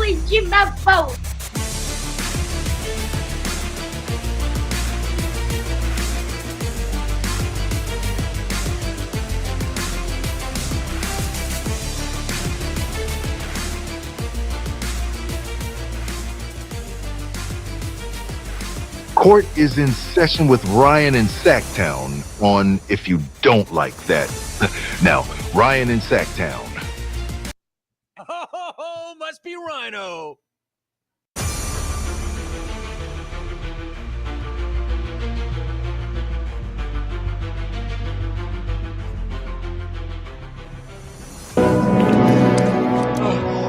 original phone. Court is in session with Ryan in Sacktown on If You Don't Like That. Now, Ryan in Sacktown. Oh, must be Rhino.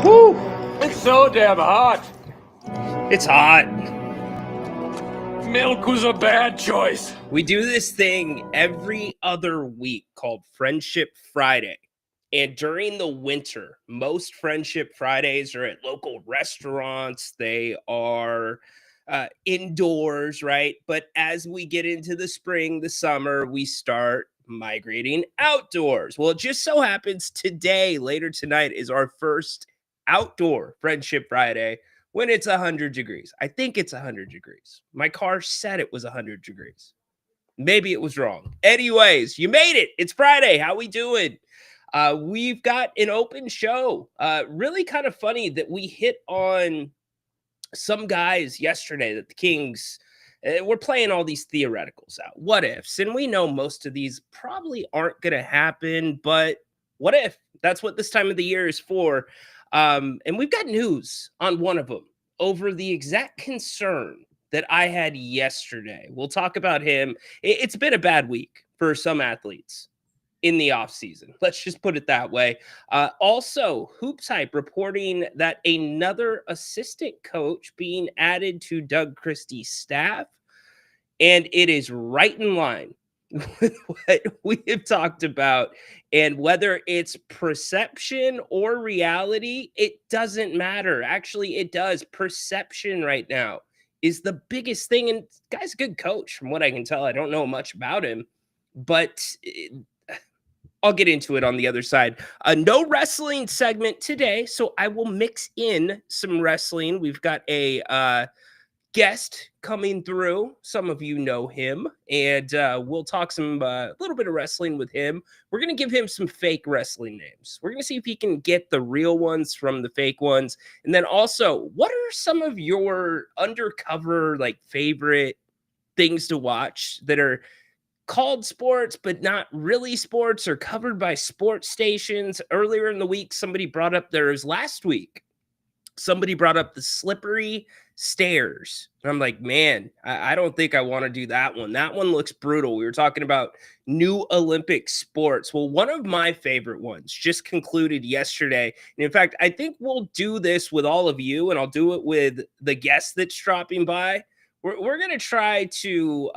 Whew, it's so damn hot. It's hot. Milk was a bad choice. We do this thing every other week called Friendship Friday. And during the winter, most Friendship Fridays are at local restaurants. They are indoors, right? But as we get into the spring, the summer, we start migrating outdoors. Well, it just so happens today, later tonight, is our first outdoor Friendship Friday when it's 100 degrees. I think it's 100 degrees. My car said it was 100 degrees. Maybe it was wrong. Anyways, you made it. It's Friday. How we doing? We've got an open show. Really kind of funny that we hit on some guys yesterday that the Kings were playing all these theoreticals out. What ifs? And we know most of these probably aren't going to happen, but what if? That's what this time of the year is for. And we've got news on one of them over the exact concern that I had yesterday. We'll talk about him. It's been a bad week for some athletes in the offseason. Let's just put it that way. Also, Hoops Hype reporting that another assistant coach being added to Doug Christie's staff, and it is right in line with what we have talked about. And whether it's perception or reality, it doesn't matter. Actually, it does. Perception right now is the biggest thing. And guy's a good coach from what I can tell. I don't know much about him, but I'll get into it on the other side. No wrestling segment today, so I will mix in some wrestling. We've got a guest coming through. Some of you know him, and we'll talk some little bit of wrestling with him. We're going to give him some fake wrestling names. We're going to see if he can get the real ones from the fake ones. And then also, what are some of your undercover, like, favorite things to watch that are called sports, but not really sports, or covered by sports stations? Earlier in the week, somebody brought up last week, somebody brought up the slippery stairs. And I'm like, man, I don't think I want to do that one. That one looks brutal. We were talking about new Olympic sports. Well, one of my favorite ones just concluded yesterday. And in fact, I think we'll do this with all of you, and I'll do it with the guest that's dropping by. We're going to try to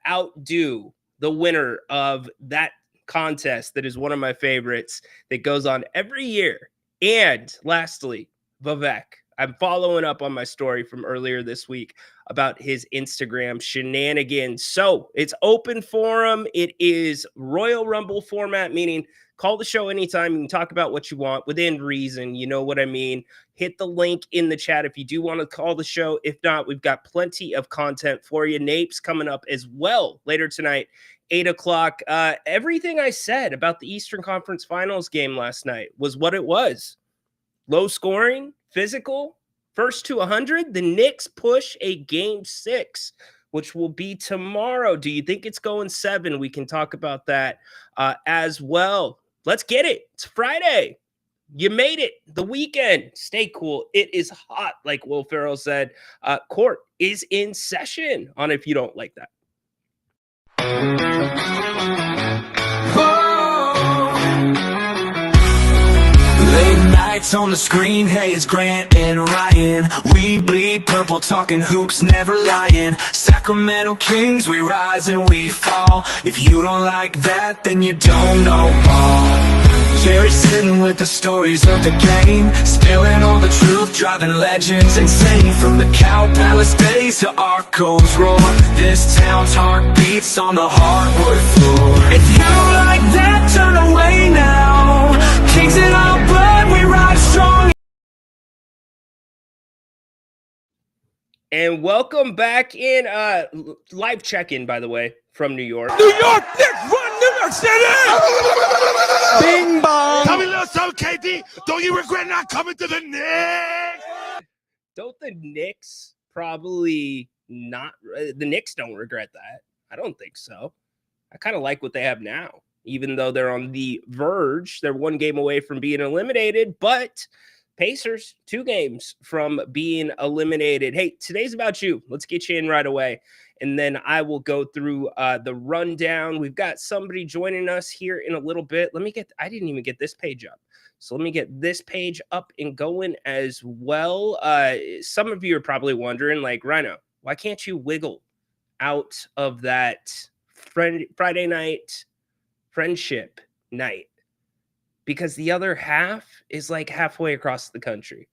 outdo the winner of that contest that is one of my favorites that goes on every year. And lastly, Vivek. I'm following up on my story from earlier this week about his Instagram shenanigans. So it's open forum. It is Royal Rumble format, meaning call the show anytime. You can talk about what you want within reason. You know what I mean? Hit the link in the chat if you do want to call the show. If not, we've got plenty of content for you. Nape's coming up as well later tonight, 8 o'clock. Everything I said about the Eastern Conference Finals game last night was what it was. Low scoring, physical, first to 100. The Knicks push a game 6, which will be tomorrow. Do you think it's going 7? We can talk about that as well. Let's get it. It's Friday. You made it. The weekend. Stay cool. It is hot, like Will Ferrell said. Court is in session on If You Don't Like That. Late nights on the screen, hey, it's Grant and Ryan. We bleed purple, talking hoops, never lying. Sacramento Kings, we rise and we fall. If you don't like that, then you don't know ball. Jerry sitting with the stories of the game, spilling all the truth, driving legends insane. From the Cow Palace days to Arco's roar, this town's heart beats on the hardwood floor. If you like that, turn away now. Kings in our blood, we ride strong. And welcome back in live check-in, by the way, from New York. New York Knicks run New York City! Bing bong. Tell me a little something, KD. Don't you regret not coming to the Knicks? Don't the Knicks probably not? The Knicks don't regret that. I don't think so. I kind of like what they have now, even though they're on the verge. They're one game away from being eliminated, but Pacers, 2 games from being eliminated. Hey, today's about you. Let's get you in right away. And then I will go through the rundown. We've got somebody joining us here in a little bit. I didn't even get this page up. So let me get this page up and going as well. Some of you are probably wondering, like, Rhino, why can't you wiggle out of that Friday night friendship night? Because the other half is like halfway across the country.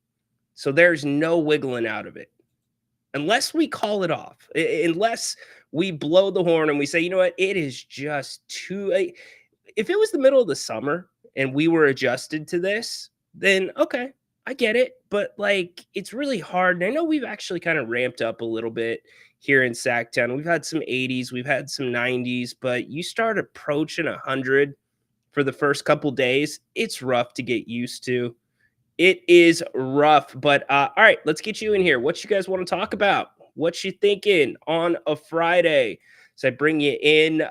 So there's no wiggling out of it. Unless we call it off, unless we blow the horn and we say, you know what, it is just too... If it was the middle of the summer and we were adjusted to this, then okay, I get it. But like, it's really hard. And I know we've actually kind of ramped up a little bit here in Sacktown. We've had some 80s, we've had some 90s, but you start approaching 100 for the first couple days, it's rough to get used to. It is rough, but all right, let's get you in here. What you guys want to talk about? What you thinking on a Friday? So I bring you in.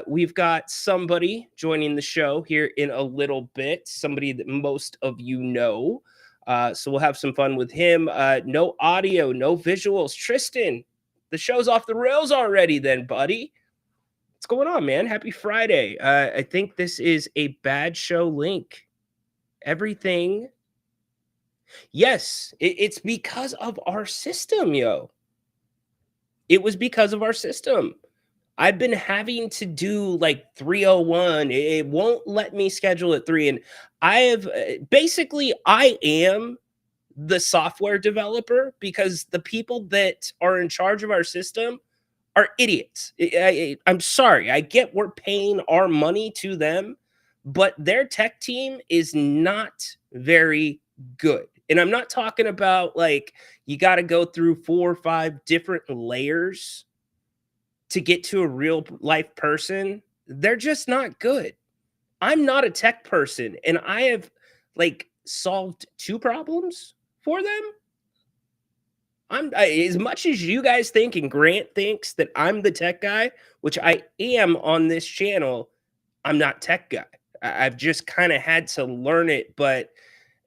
We've got somebody joining the show here in a little bit, somebody that most of you know. So we'll have some fun with him. No audio, no visuals. Tristan, the show's off the rails already then, buddy. What's going on, man? Happy Friday. I think this is a bad show link. Everything. Yes, it's because of our system, yo. It was because of our system. I've been having to do like 301. It won't let me schedule at 3. And I have basically, I am the software developer because the people that are in charge of our system are idiots. I'm sorry. I get we're paying our money to them, but their tech team is not very good. And I'm not talking about like you got to go through 4 or 5 different layers to get to a real life person. They're just not good. I'm not a tech person, and I have like solved 2 problems for them. As much as you guys think and Grant thinks that I'm the tech guy, which I am on this channel, I'm not tech guy. I've just kind of had to learn it, but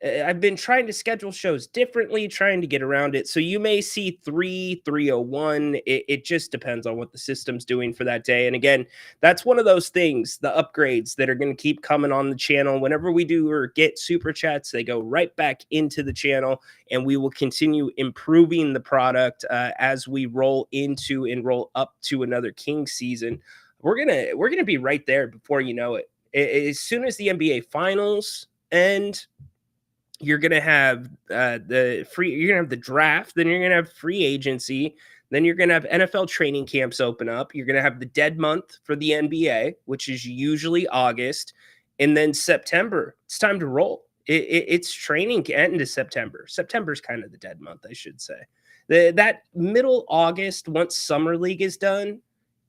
I've been trying to schedule shows differently, trying to get around it. So you may see 301. It just depends on what the system's doing for that day. And again, that's one of those things, the upgrades that are going to keep coming on the channel. Whenever we do or get super chats, they go right back into the channel, and we will continue improving the product as we roll into and roll up to another King season. We're gonna be right there before you know it. As soon as the NBA Finals end, you're going to have you're going to have the draft, then you're going to have free agency, then you're going to have NFL training camps open up. You're going to have the dead month for the NBA, which is usually August, and then September. It's time to roll. It's training end of September. September's kind of the dead month, I should say. That middle August, once Summer League is done,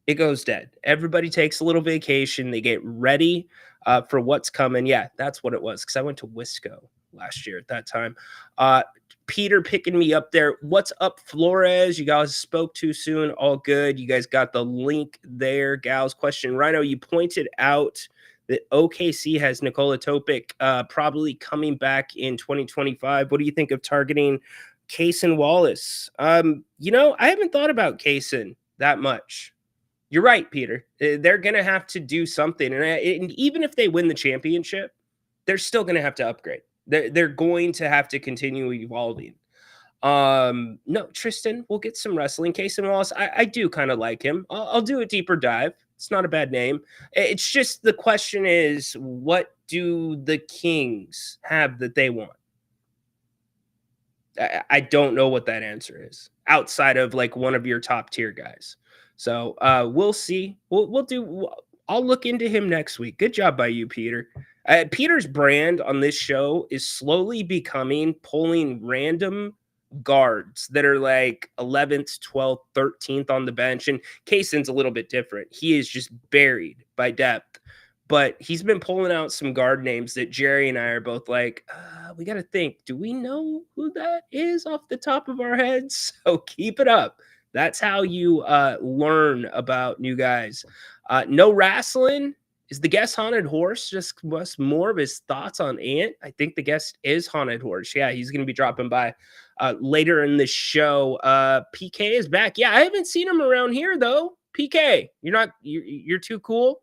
it goes dead. Everybody takes a little vacation. They get ready for what's coming. Yeah, that's what it was, because I went to Wisco last year at that time. Peter picking me up there. What's up, Flores? You guys spoke too soon. All good. You guys got the link there. Gal's question. Rhino, you pointed out that OKC has Nikola Topic probably coming back in 2025. What do you think of targeting Kaysen Wallace? You know, I haven't thought about Kaysen that much. You're right, Peter. They're going to have to do something. And even if they win the championship, they're still going to have to upgrade. They're going to have to continue evolving. No, Tristan, we'll get some wrestling. Kaysen Wallace, I do kind of like him. I'll do a deeper dive. It's not a bad name. It's just the question is, what do the Kings have that they want? I don't know what that answer is outside of like one of your top tier guys. So we'll see. I'll look into him next week. Good job by you, Peter. Peter's brand on this show is slowly becoming pulling random guards that are like 11th, 12th, 13th on the bench. And Kayson's a little bit different. He is just buried by depth. But he's been pulling out some guard names that Jerry and I are both like, we got to think, do we know who that is off the top of our heads? So keep it up. That's how you learn about new guys. No wrestling. Is the guest Haunted Horse? Just was more of his thoughts on Ant. I think the guest is Haunted Horse. Yeah, he's going to be dropping by later in the show. PK is back. Yeah, I haven't seen him around here though. PK, you're too cool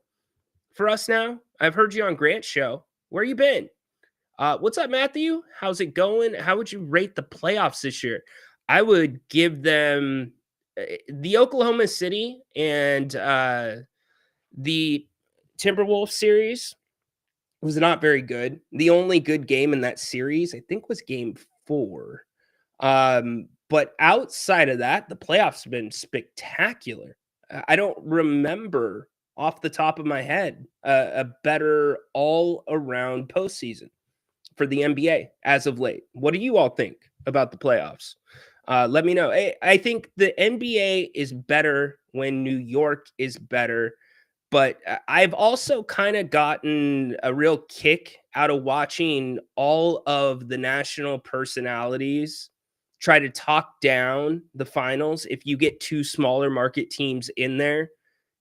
for us now. I've heard you on Grant's show. Where you been? What's up, Matthew? How's it going? How would you rate the playoffs this year? I would give them the Oklahoma City and the Timberwolves series was not very good. The only good game in that series, I think, was game 4. But outside of that, the playoffs have been spectacular. I don't remember off the top of my head a better all-around postseason for the NBA as of late. What do you all think about the playoffs? Let me know. I think the NBA is better when New York is better, but I've also kind of gotten a real kick out of watching all of the national personalities try to talk down the finals if you get 2 smaller market teams in there,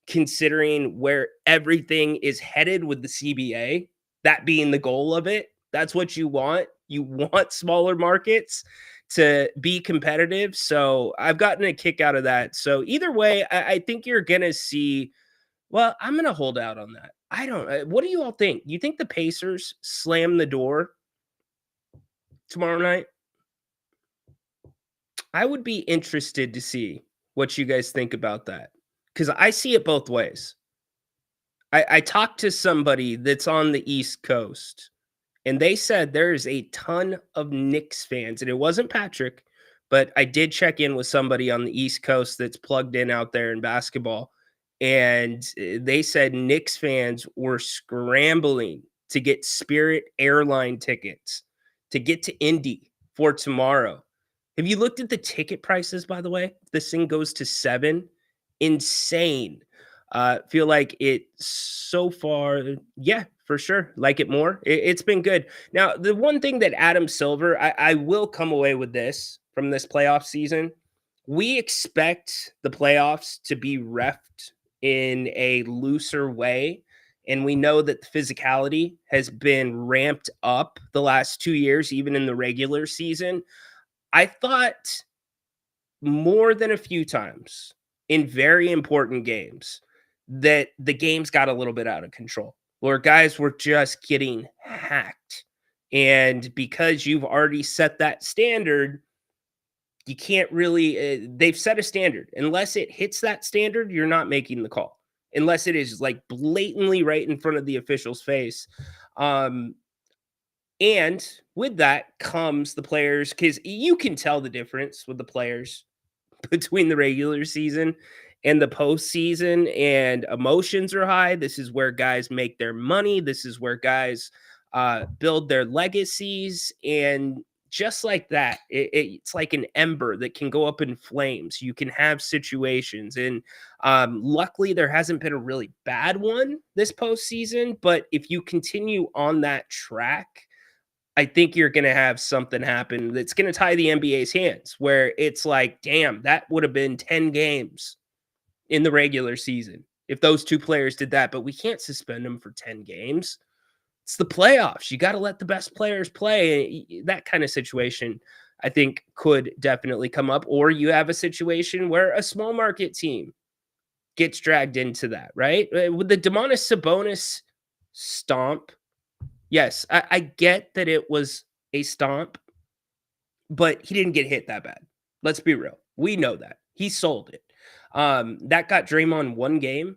considering where everything is headed with the CBA, that being the goal of it. That's what you want. You want smaller markets to be competitive. So I've gotten a kick out of that. So either way, I think you're going to see, well, I'm going to hold out on that. I don't, what do you all think? You think the Pacers slam the door tomorrow night? I would be interested to see what you guys think about that, because I see it both ways. I talked to somebody that's on the East Coast, and they said there's a ton of Knicks fans, and it wasn't Patrick, but I did check in with somebody on the East Coast that's plugged in out there in basketball, and they said Knicks fans were scrambling to get Spirit airline tickets to get to Indy for tomorrow. Have you looked at the ticket prices, by the way? This thing goes to 7. Insane. Feel like it so far. Yeah, for sure. Like it more. It's been good. Now, the one thing that Adam Silver, I will come away with this from this playoff season. We expect the playoffs to be reffed in a looser way. And we know that the physicality has been ramped up the last 2 years, even in the regular season. I thought more than a few times in very important games that the games got a little bit out of control, where guys were just getting hacked. And because you've already set that standard, you can't really, they've set a standard. Unless it hits that standard, you're not making the call. Unless it is like blatantly right in front of the official's face. And with that comes the players, because you can tell the difference with the players between the regular season and the postseason, and emotions are high. This is where guys make their money. This is where guys build their legacies. And just like that, it's like an ember that can go up in flames. You can have situations. And luckily, there hasn't been a really bad one this postseason. But if you continue on that track, I think you're going to have something happen that's going to tie the NBA's hands, where it's like, damn, that would have been 10 games in the regular season if those 2 players did that. But we can't suspend them for 10 games. It's the playoffs. You got to let the best players play. That kind of situation, I think, could definitely come up. Or you have a situation where a small market team gets dragged into that, right? With the Domantas Sabonis stomp, yes, I get that it was a stomp, but he didn't get hit that bad. Let's be real. We know that. He sold it. That got Draymond 1 game.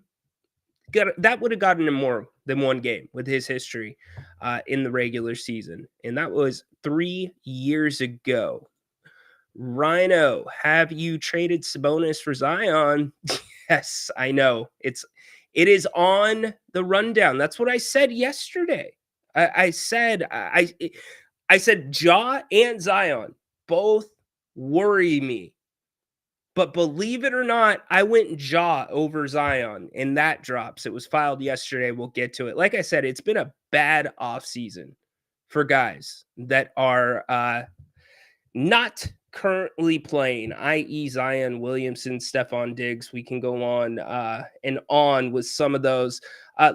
That would have gotten him more than 1 game with his history in the regular season. And that was 3 years ago. Rhino, have you traded Sabonis for Zion? Yes, I know. It is on the rundown. That's what I said yesterday. I said Ja and Zion both worry me. But believe it or not, I went jaw over Zion, and that drops. It was filed yesterday. We'll get to it. Like I said, it's been a bad offseason for guys that are not currently playing, i.e. Zion, Williamson, Stefon Diggs. We can go on and on with some of those.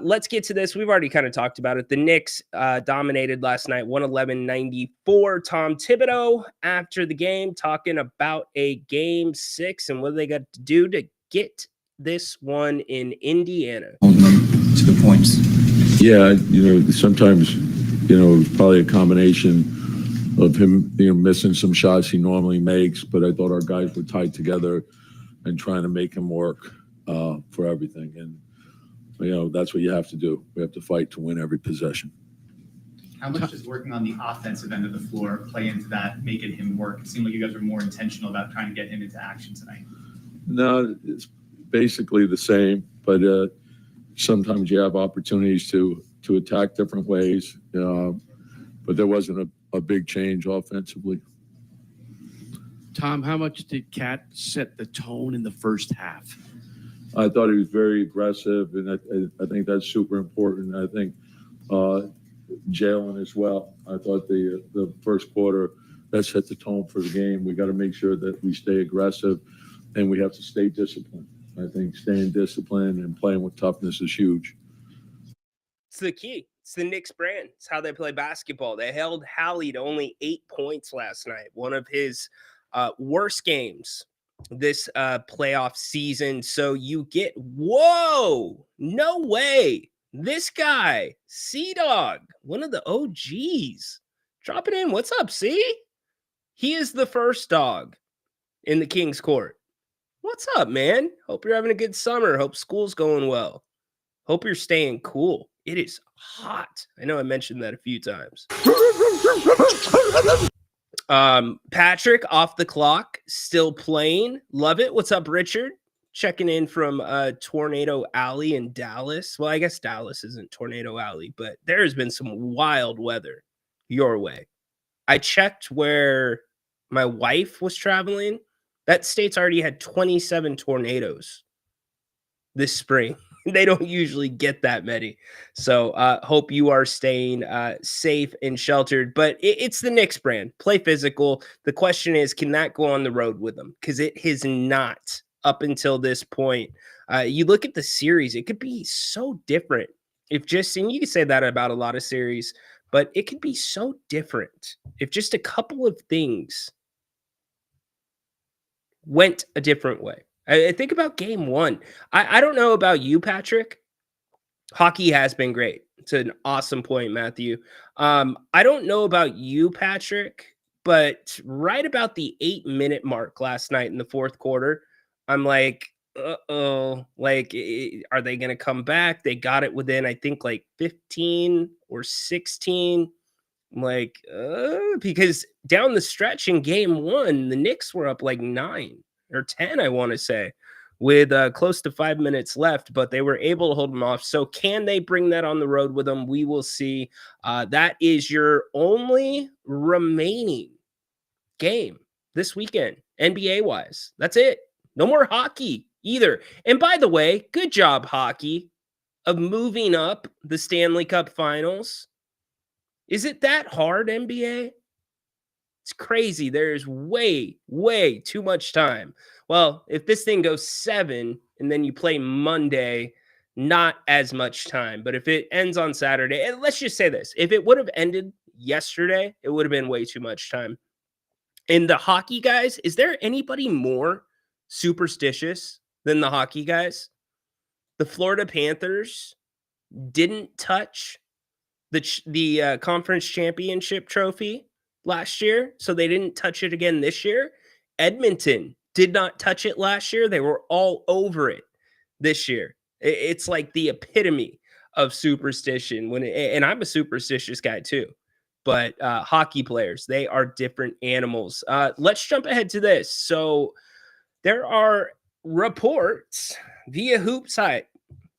Let's get to this. We've already kind of talked about it. The Knicks dominated last night, 111-94. Tom Thibodeau, after the game, talking about a game 6 and what they got to do to get this one in Indiana. To the points. Yeah, sometimes, it's probably a combination of him, missing some shots he normally makes, but I thought our guys were tied together and trying to make him work for everything. And, that's what you have to do. We have to fight to win every possession. How much does working on the offensive end of the floor play into that, making him work? It seemed like you guys were more intentional about trying to get him into action tonight. No, it's basically the same, but sometimes you have opportunities to attack different ways, but there wasn't a big change offensively. Tom, how much did Cat set the tone in the first half? I thought he was very aggressive, and I think that's super important. I think Jalen as well. I thought the first quarter, that set the tone for the game. We got to make sure that we stay aggressive, and we have to stay disciplined. I think staying disciplined and playing with toughness is huge. It's the key. It's the Knicks brand. It's how they play basketball. They held Hallie to only 8 points last night. One of his worst games this playoff season. So you get, whoa, no way. This guy, C-Dog, one of the OGs, dropping in. What's up, C? He is the first dog in the King's Court. What's up, man? Hope you're having a good summer. Hope school's going well. Hope you're staying cool. It is hot. I know I mentioned that a few times. Patrick off the clock, still playing. Love it. What's up, Richard? Checking in from Tornado Alley in Dallas. Well, I guess Dallas isn't Tornado Alley, but there has been some wild weather your way. I checked where my wife was traveling. That state's already had 27 tornadoes this spring. They don't usually get that many. So hope you are staying safe and sheltered. But it's the Knicks brand. Play physical. The question is, can that go on the road with them? Because it has not up until this point. You look at the series, it could be so different. And you can say that about a lot of series, but it could be so different if just a couple of things went a different way. I think about game 1. I don't know about you, Patrick. Hockey has been great. It's an awesome point, Matthew. I don't know about you, Patrick, but right about the 8-minute mark last night in the fourth quarter, I'm like, uh-oh. Like, are they going to come back? They got it within, I think, like 15 or 16. I'm like, because down the stretch in game 1, the Knicks were up like 9 or 10, I want to say, with close to 5 minutes left, but they were able to hold them off. So can they bring that on the road with them? We will see. That is your only remaining game this weekend, NBA-wise. That's it. No more hockey either. And by the way, good job, hockey, of moving up the Stanley Cup Finals. Is it that hard, NBA? It's crazy. There's way, way too much time. Well, if this thing goes 7 and then you play Monday, not as much time. But if it ends on Saturday, and let's just say this. If it would have ended yesterday, it would have been way too much time. And the hockey guys, is there anybody more superstitious than the hockey guys? The Florida Panthers didn't touch the conference championship trophy last year, so they didn't touch it again this year. Edmonton did not touch it last year. They were all over it this year. It's like the epitome of superstition. And I'm a superstitious guy too. But hockey players, they are different animals. Let's jump ahead to this. So there are reports via Hoops Hype.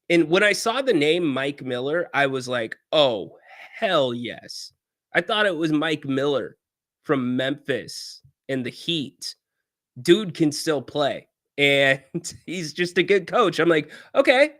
And when I saw the name Mike Miller, I was like, oh, hell yes. I thought it was Mike Miller from Memphis. and the Heat, dude can still play. And he's just a good coach. I'm like, okay,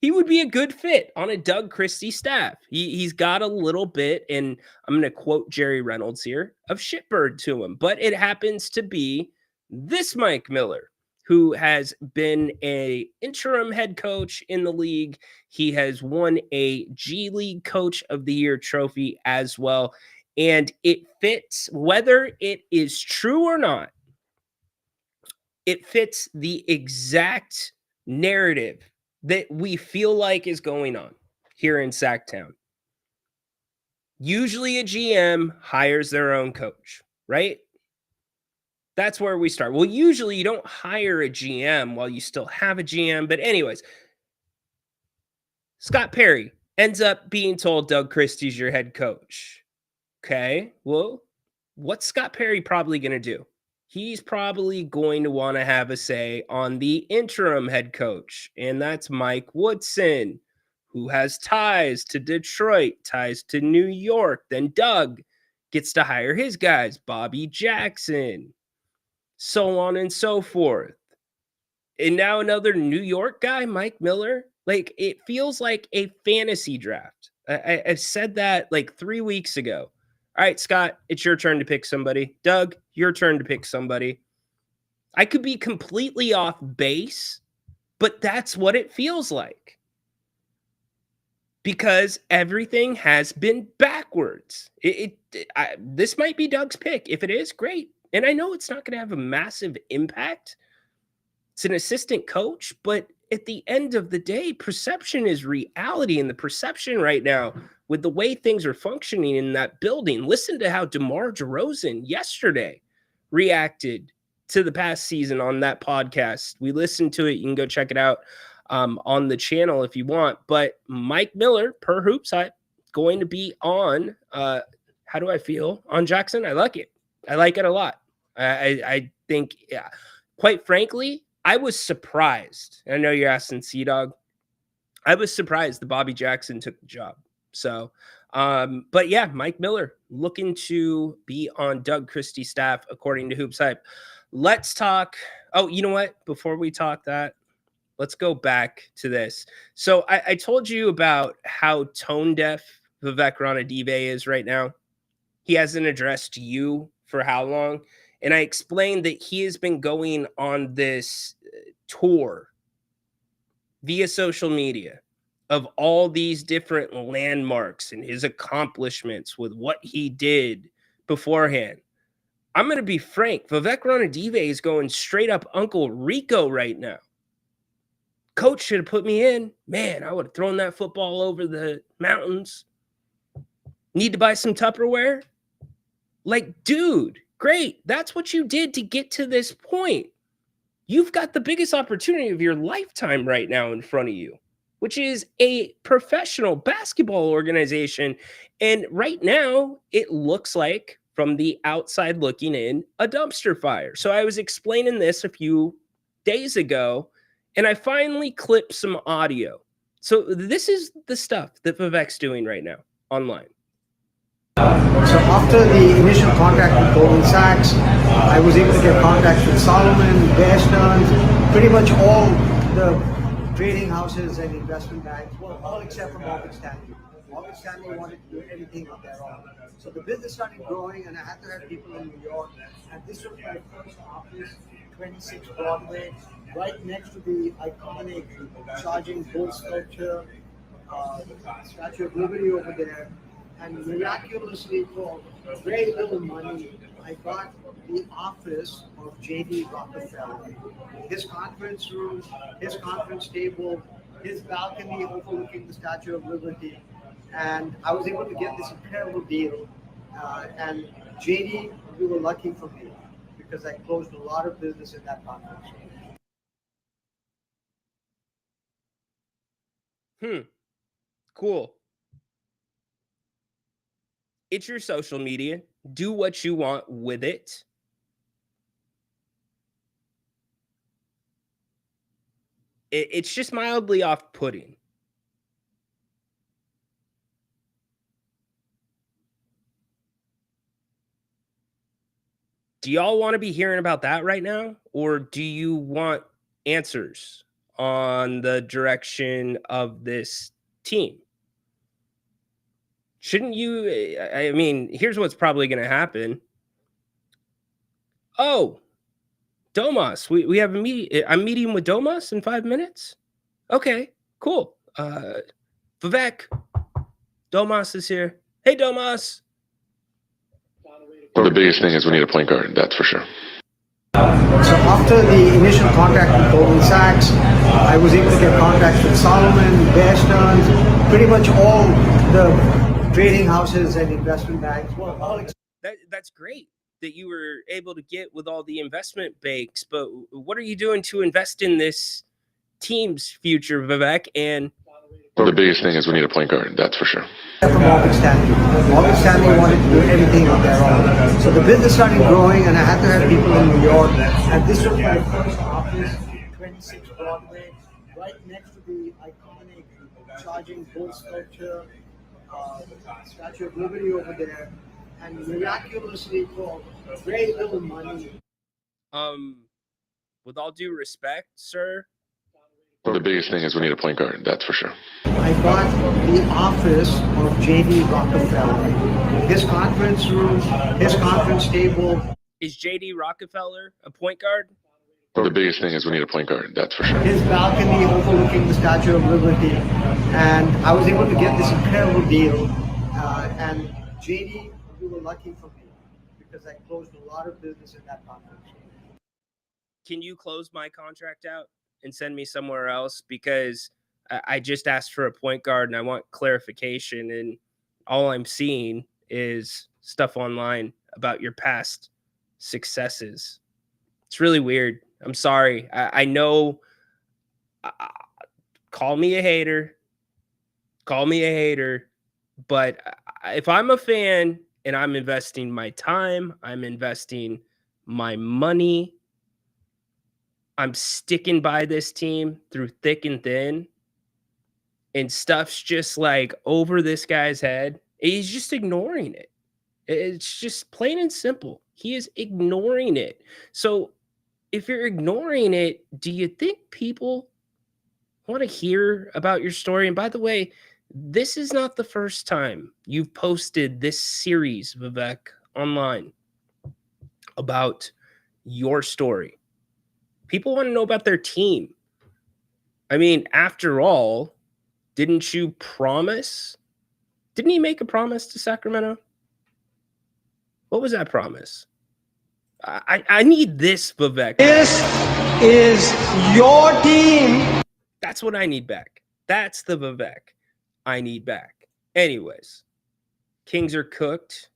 he would be a good fit on a Doug Christie staff. He's got a little bit, and I'm going to quote Jerry Reynolds here, of shitbird to him. But it happens to be this Mike Miller, who has been a interim head coach in the league. He has won a G League Coach of the Year trophy as well. And it fits, whether it is true or not, it fits the exact narrative that we feel like is going on here in Sacktown. Usually a GM hires their own coach, right? That's where we start. Well, usually you don't hire a GM while you still have a GM. But anyways, Scott Perry ends up being told Doug Christie's your head coach. Okay, well, what's Scott Perry probably going to do? He's probably going to want to have a say on the interim head coach, and that's Mike Woodson, who has ties to Detroit, ties to New York. Then Doug gets to hire his guys, Bobby Jackson, so on and so forth. And now another New York guy, Mike Miller. Like, it feels like a fantasy draft. I said that like 3 weeks ago. All right, Scott, it's your turn to pick somebody. Doug, your turn to pick somebody. I could be completely off base, but that's what it feels like. Because everything has been backwards. This might be Doug's pick. If it is, great. And I know it's not going to have a massive impact. It's an assistant coach, but at the end of the day, perception is reality. And the perception right now, with the way things are functioning in that building, listen to how DeMar DeRozan yesterday reacted to the past season on that podcast. We listened to it. You can go check it out on the channel if you want. But Mike Miller, per Hoops Hype, going to be on, how do I feel on Jackson? I like it. I like it a lot. I think, yeah, quite frankly, I was surprised. I know you're asking C-Dog. I was surprised that Bobby Jackson took the job. So, but yeah, Mike Miller looking to be on Doug Christie's staff, according to Hoops Hype. Let's talk. Oh, you know what? Before we talk that, let's go back to this. So I told you about how tone deaf Vivek Ranadive is right now. He hasn't addressed you for how long? And I explained that he has been going on this tour via social media of all these different landmarks and his accomplishments with what he did beforehand. I'm going to be frank. Vivek Ranadive is going straight up Uncle Rico right now. Coach should have put me in. Man, I would have thrown that football over the mountains. Need to buy some Tupperware? Like, dude, great. That's what you did to get to this point. You've got the biggest opportunity of your lifetime right now in front of you, which is a professional basketball organization. And right now, it looks like, from the outside looking in, a dumpster fire. So I was explaining this a few days ago, and I finally clipped some audio. So this is the stuff that Vivek's doing right now online. So after the initial contact with Goldman Sachs, I was able to get contacts with Solomon, Bear Stearns, pretty much all the trading houses and investment banks, well, all except for Morgan Stanley. Morgan Stanley wanted to do everything on their own. So the business started growing, and I had to have people in New York. And this was my first office, 26 Broadway, right next to the iconic Charging Bull sculpture, Statue of Liberty over there. And miraculously, for very little money, I got the office of J.D. Rockefeller. His conference room, his conference table, his balcony overlooking the Statue of Liberty. And I was able to get this incredible deal. And J.D., we were lucky for me because I closed a lot of business in that conference. Cool. It's your social media. Do what you want with it. It's just mildly off-putting. Do y'all want to be hearing about that right now? Or do you want answers on the direction of this team? Shouldn't you? I mean, here's what's probably going to happen. Oh, Domas, we have a meeting. I'm meeting with Domas in 5 minutes. Okay, cool. Vivek, Domas is here. Hey, Domas. The biggest thing is we need a point guard, that's for sure. So after the initial contract with Goldman Sachs, I was able to get contracts with Solomon, Bear Stearns, pretty much all the trading houses and investment banks. Well, all That's great that you were able to get with all the investment banks, but what are you doing to invest in this team's future, Vivek? And The biggest thing is we need a point guard, that's for sure. from Morgan Stanley. Morgan Stanley wanted to do everything on their own. So the business started growing, and I had to have people in New York. And this was my first office, 26 Broadway, right next to the iconic charging bull sculpture, Statue of Liberty over there. And miraculously, for very little money. with all due respect, sir, The biggest thing is we need a point guard, that's for sure. I got the office of J.D. Rockefeller, his conference room, his conference table. is JD Rockefeller a point guard? The biggest thing is we need a point guard, that's for sure. His balcony overlooking the Statue of Liberty, and I was able to get this incredible deal. And JD, you were lucky for me because I closed a lot of business in that conference. Can you close my contract out and send me somewhere else? Because I just asked for a point guard and I want clarification, and all I'm seeing is stuff online about your past successes. It's really weird. I'm sorry. I know. Call me a hater. Call me a hater. But if I'm a fan and I'm investing my time, I'm investing my money, I'm sticking by this team through thick and thin, and stuff's just like over this guy's head, he's just ignoring it. It's just plain and simple. He is ignoring it. So if you're ignoring it, do you think people want to hear about your story? And by the way, this is not the first time you've posted this series, Vivek, online about your story. People want to know about their team. I mean, after all, didn't you promise? Didn't he make a promise to Sacramento? What was that promise? I need this, Vivek. This is your team. That's what I need back. That's the Vivek I need back. Anyways, Kings are cooked.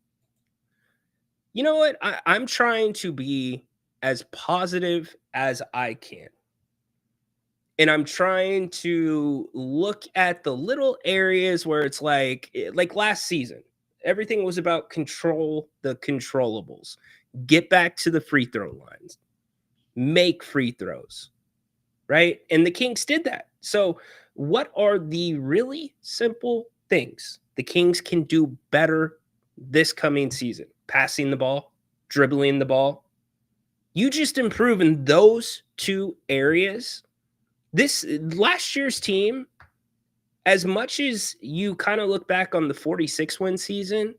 You know what? I'm trying to be as positive as I can. And I'm trying to look at the little areas where it's like last season, everything was about control the controllables. Get back to the free throw lines. Make free throws. Right? And the Kings did that. So what are the really simple things the Kings can do better this coming season? Passing the ball, dribbling the ball. You just improve in those two areas. This last year's team, as much as you kind of look back on the 46-win season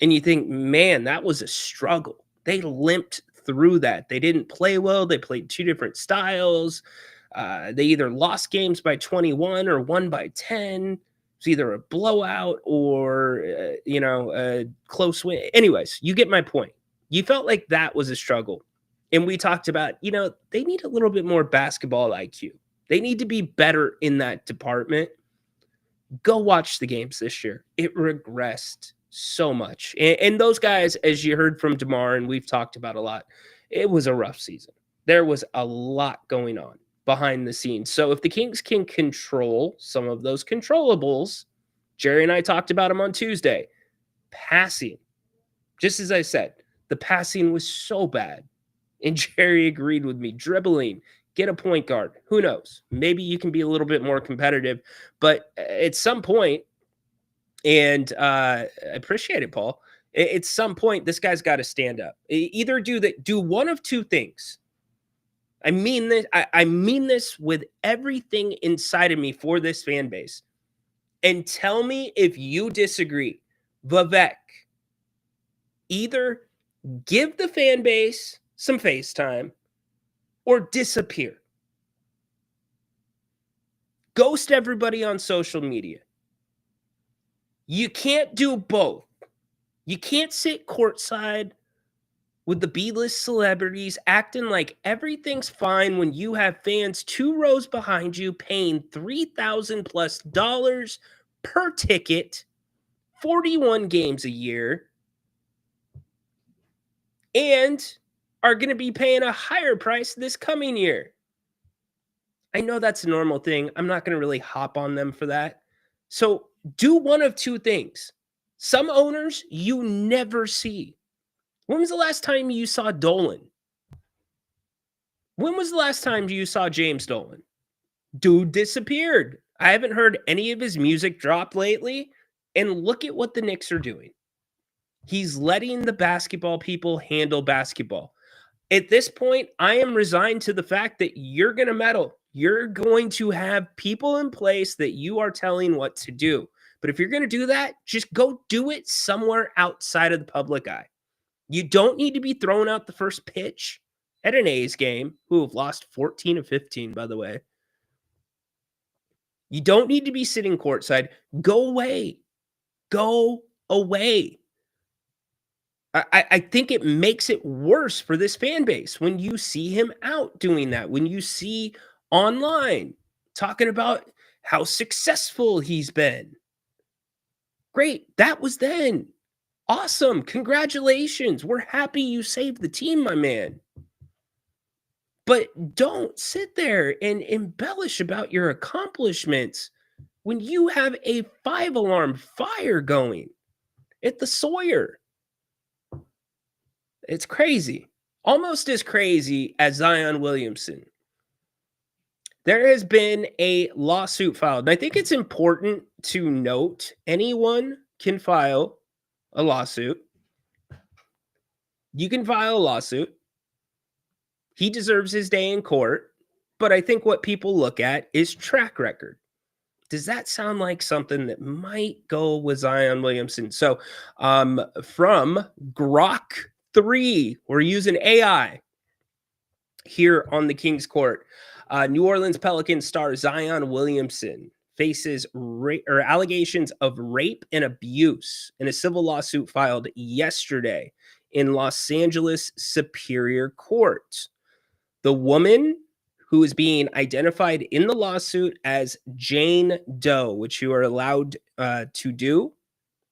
and you think, man, that was a struggle. They limped through that. They didn't play well. They played two different styles. They either lost games by 21 or won by 10. It's either a blowout or, a close win. Anyways, you get my point. You felt like that was a struggle. And we talked about, they need a little bit more basketball IQ. They need to be better in that department. Go watch the games this year. It regressed so much. And those guys, as you heard from DeMar, and we've talked about a lot, it was a rough season. There was a lot going on behind the scenes. So if the Kings can control some of those controllables, Jerry and I talked about them on Tuesday, passing, just as I said, the passing was so bad. And Jerry agreed with me. Dribbling, get a point guard. Who knows? Maybe you can be a little bit more competitive. But at some point, and I appreciate it, Paul, At some point, this guy's got to stand up. Either do one of two things. I mean this. I mean this with everything inside of me for this fan base. And tell me if you disagree. Vivek, either give the fan base some FaceTime or disappear. Ghost everybody on social media. You can't do both. You can't sit courtside with the B-list celebrities acting like everything's fine when you have fans 2 rows behind you paying $3,000+ per ticket, 41 games a year, and are going to be paying a higher price this coming year. I know that's a normal thing. I'm not going to really hop on them for that. So do one of two things. Some owners you never see. When was the last time you saw Dolan? When was the last time you saw James Dolan? Dude disappeared. I haven't heard any of his music drop lately. And look at what the Knicks are doing. He's letting the basketball people handle basketball. At this point, I am resigned to the fact that you're going to meddle. You're going to have people in place that you are telling what to do. But if you're going to do that, just go do it somewhere outside of the public eye. You don't need to be throwing out the first pitch at an A's game, who have lost 14 of 15, by the way. You don't need to be sitting courtside. Go away. Go away. I think it makes it worse for this fan base when you see him out doing that, when you see online talking about how successful he's been. Great. That was then. Awesome. Congratulations. We're happy you saved the team, my man. But don't sit there and embellish about your accomplishments when you have a 5-alarm fire going at the Sawyer. It's crazy. Almost as crazy as Zion Williamson. There has been a lawsuit filed. And I think it's important to note anyone can file a lawsuit. You can file a lawsuit. He deserves his day in court. But I think what people look at is track record. Does that sound like something that might go with Zion Williamson? So from Grok 3, we're using AI here on the King's Court. New Orleans Pelicans star Zion Williamson faces allegations of rape and abuse in a civil lawsuit filed yesterday in Los Angeles Superior Court. The woman who is being identified in the lawsuit as Jane Doe, which you are allowed to do,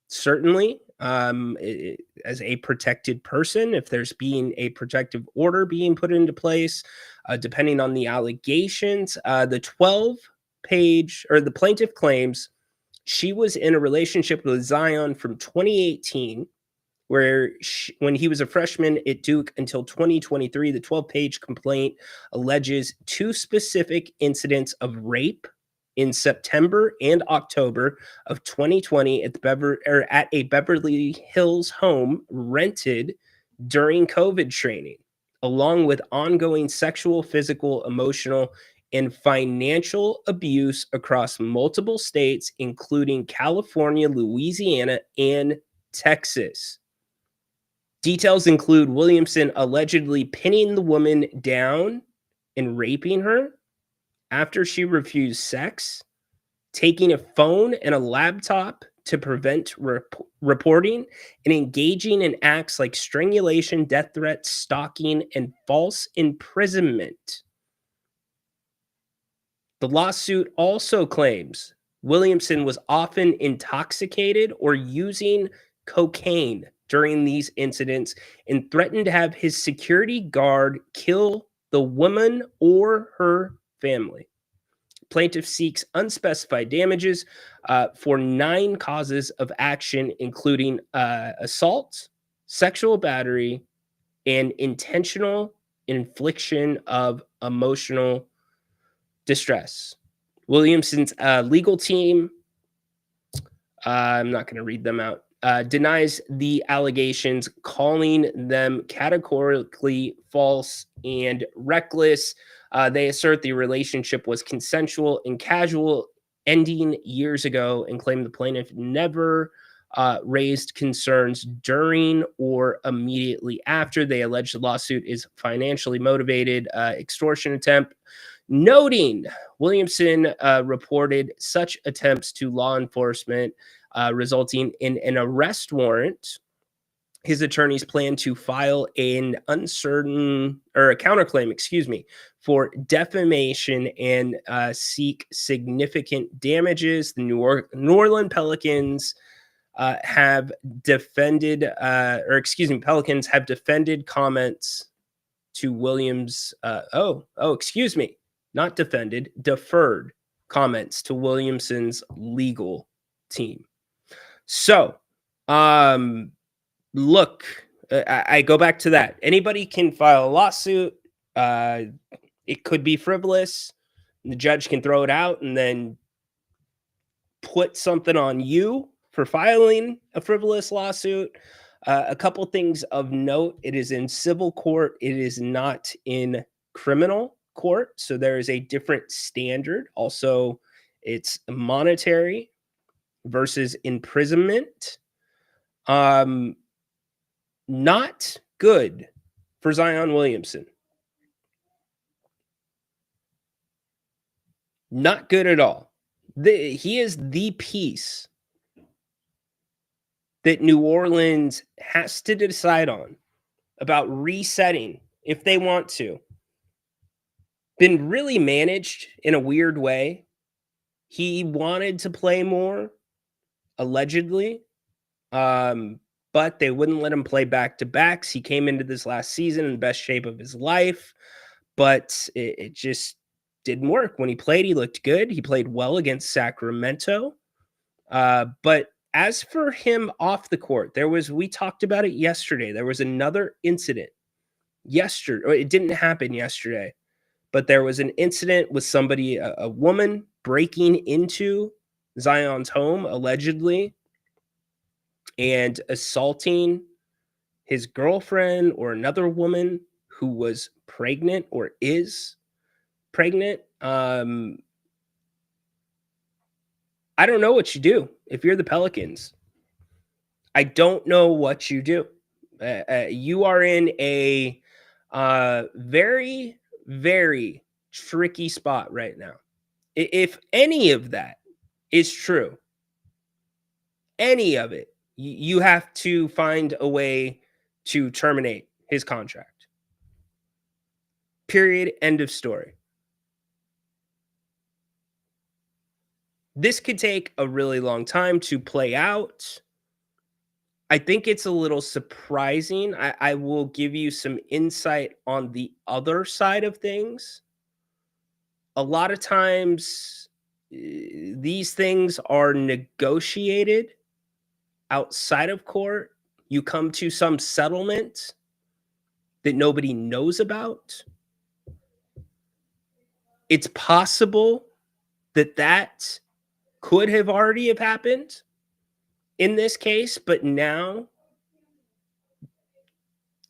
certainly, as a protected person, if there's being a protective order being put into place, depending on the allegations. The 12-page, or the plaintiff claims she was in a relationship with Zion from 2018, where when he was a freshman at Duke until 2023. The 12-page complaint alleges 2 specific incidents of rape in September and October of 2020 at a Beverly Hills home rented during COVID training, along with ongoing sexual, physical, emotional, and financial abuse across multiple states, including California, Louisiana, and Texas. Details include Williamson allegedly pinning the woman down and raping her after she refused sex, taking a phone and a laptop to prevent reporting, and engaging in acts like strangulation, death threats, stalking, and false imprisonment. The lawsuit also claims Williamson was often intoxicated or using cocaine during these incidents and threatened to have his security guard kill the woman or her family. Plaintiff seeks unspecified damages for 9 causes of action, including assault, sexual battery, and intentional infliction of emotional distress. Williamson's legal team, I'm not going to read them out denies the allegations, calling them categorically false and reckless. They assert the relationship was consensual and casual, ending years ago, and claim the plaintiff never raised concerns during or immediately after. They allege the lawsuit is financially motivated extortion attempt, noting Williamson reported such attempts to law enforcement, resulting in an arrest warrant. His attorneys plan to file an uncertain or a counterclaim, for defamation and seek significant damages. The New Orleans Pelicans have defended, Pelicans have defended comments to Williams. Not defended, deferred comments to Williamson's legal team. So, look, I go back to that. Anybody can file a lawsuit. It could be frivolous. The judge can throw it out and then put something on you for filing a frivolous lawsuit. A couple things of note: it is in civil court. It is not in criminal court. So there is a different standard. Also, it's monetary versus imprisonment. Not good for Zion Williamson. Not good at all. He is the piece that New Orleans has to decide on about resetting if they want to. Been really managed in a weird way. He wanted to play more, allegedly, but they wouldn't let him play back-to-backs. He came into this last season in the best shape of his life, but it just didn't work. When he played, he looked good. He played well against Sacramento. But as for him off the court, we talked about it yesterday. There was another incident yesterday. It didn't happen yesterday, but there was an incident with somebody, a woman breaking into Zion's home, allegedly, and assaulting his girlfriend or another woman who was pregnant or is pregnant. I don't know what you do if you're the Pelicans. I don't know what you do. You are in a very, very tricky spot right now. If any of that is true, any of it, you have to find a way to terminate his contract. Period. End of story. This could take a really long time to play out. I think it's a little surprising. I will give you some insight on the other side of things. A lot of times, these things are negotiated outside of court. You come to some settlement that nobody knows about. It's possible that could have already have happened in this case, but now,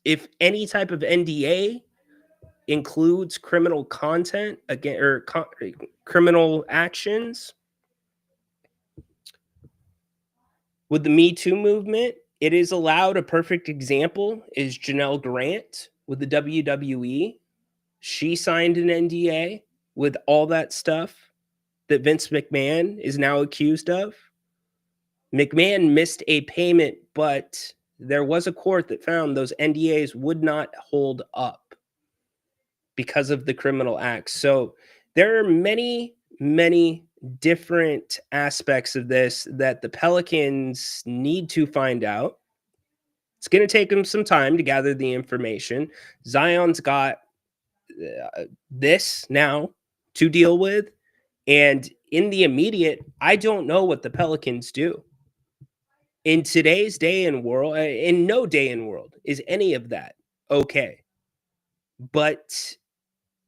if any type of NDA includes criminal content again or criminal actions with the Me Too movement, it is allowed. A perfect example is Janelle Grant with the WWE. She signed an NDA with all that stuff that Vince McMahon is now accused of. McMahon missed a payment, but there was a court that found those NDAs would not hold up because of the criminal acts. So there are many, many different aspects of this that the Pelicans need to find out. It's going to take them some time to gather the information. Zion's got this now to deal with. And in the immediate, I don't know what the Pelicans do. In today's day and world, in no day and world is any of that okay. But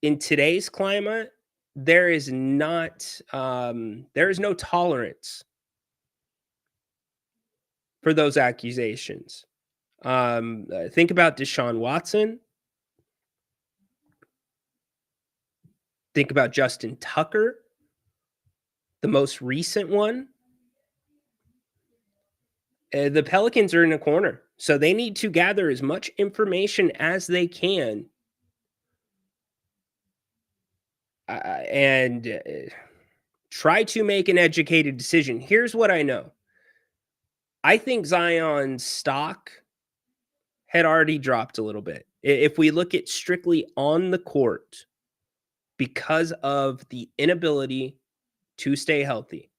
in today's climate, there is no tolerance for those accusations. Think about Deshaun Watson. Think about Justin Tucker, the most recent one. The Pelicans are in a corner, so they need to gather as much information as they can and try to make an educated decision. Here's what I know. I think Zion's stock had already dropped a little bit. If we look at strictly on the court, because of the inability to stay healthy.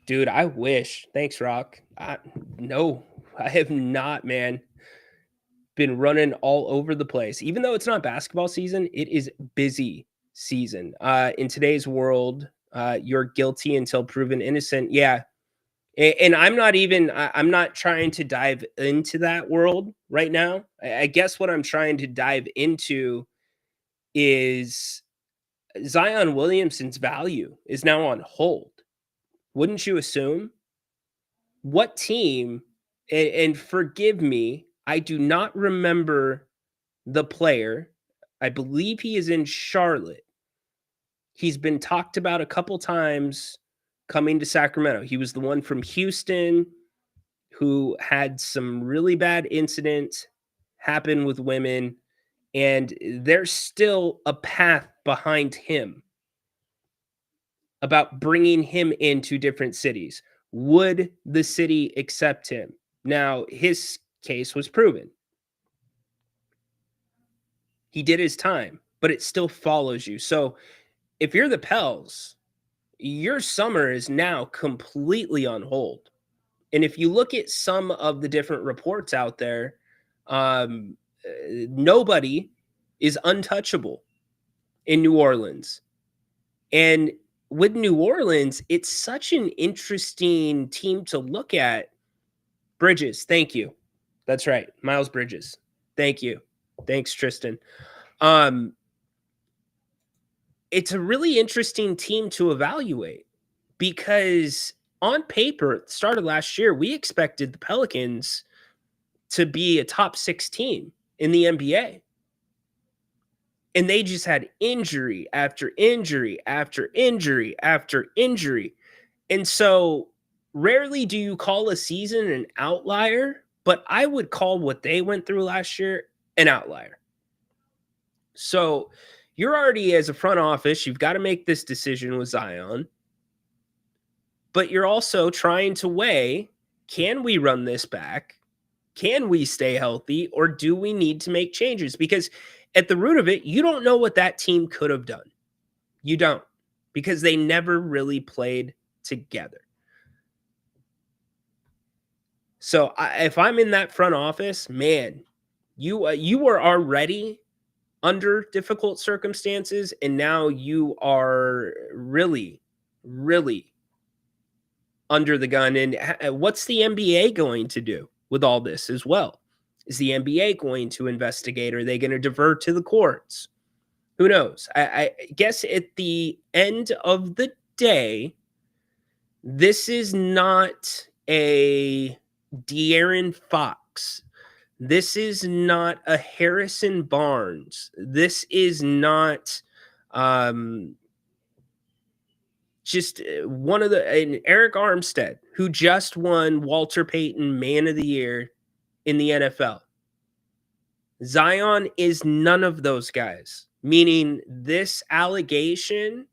Dude, I wish. Thanks, Rock. No, I have not, man. Been running all over the place. Even though it's not basketball season, it is busy season. In today's world, you're guilty until proven innocent. Yeah. And I'm not trying to dive into that world right now. I guess what I'm trying to dive into is Zion Williamson's value is now on hold. Wouldn't you assume? What team, and forgive me, I do not remember the player. I believe he is in Charlotte. He's been talked about a couple times coming to Sacramento. He was the one from Houston who had some really bad incidents happen with women, and there's still a path behind him about bringing him into different cities. Would the city accept him? Now, his case was proven. He did his time, but it still follows you. So if you're the Pels, your summer is now completely on hold. And if you look at some of the different reports out there, nobody is untouchable in New Orleans. And with New Orleans, it's such an interesting team to look at. Bridges, thank you. That's right, Miles Bridges. Thank you. Thanks, Tristan. It's a really interesting team to evaluate because on paper, at the start of last year, we expected the Pelicans to be a top 6 team in the NBA. And they just had injury after injury after injury after injury. And so rarely do you call a season an outlier, but I would call what they went through last year an outlier. So you're already, as a front office, you've got to make this decision with Zion, but you're also trying to weigh, can we run this back? Can we stay healthy, or do we need to make changes? Because at the root of it, you don't know what that team could have done. You don't, because they never really played together. So if I'm in that front office, man, you were already under difficult circumstances, and now you are really, really under the gun. And what's the NBA going to do with all this as well? Is the NBA going to investigate? Are they going to divert to the courts? Who knows? I guess at the end of the day, this is not a De'Aaron Fox. This is not a Harrison Barnes. This is not just one of an Eric Armstead, who just won Walter Payton Man of the Year in the NFL. Zion is none of those guys, meaning this allegation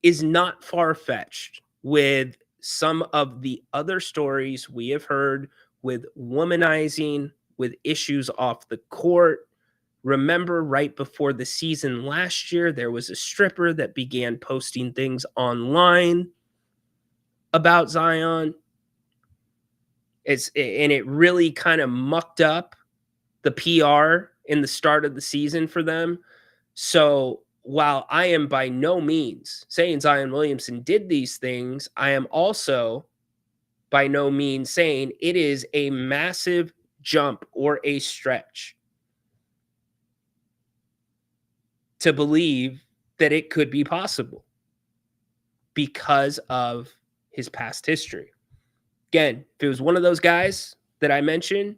is not far-fetched with some of the other stories we have heard with womanizing, with issues off the court. Remember, right before the season last year, there was a stripper that began posting things online about Zion. And it really kind of mucked up the PR in the start of the season for them. So while I am by no means saying Zion Williamson did these things, I am also by no means saying it is a massive jump or a stretch to believe that it could be possible. because of his past history. Again, if it was one of those guys that I mentioned,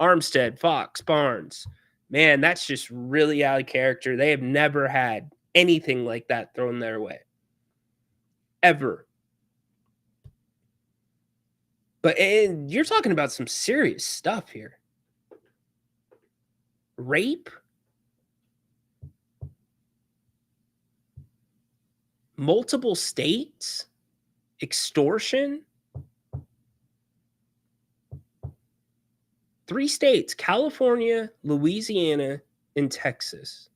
Armstead, Fox, Barnes, man, that's just really out of character. They have never had anything like that thrown their way. Ever. But and you're talking about some serious stuff here. Rape? Multiple states? Extortion? 3 states, California, Louisiana, and Texas.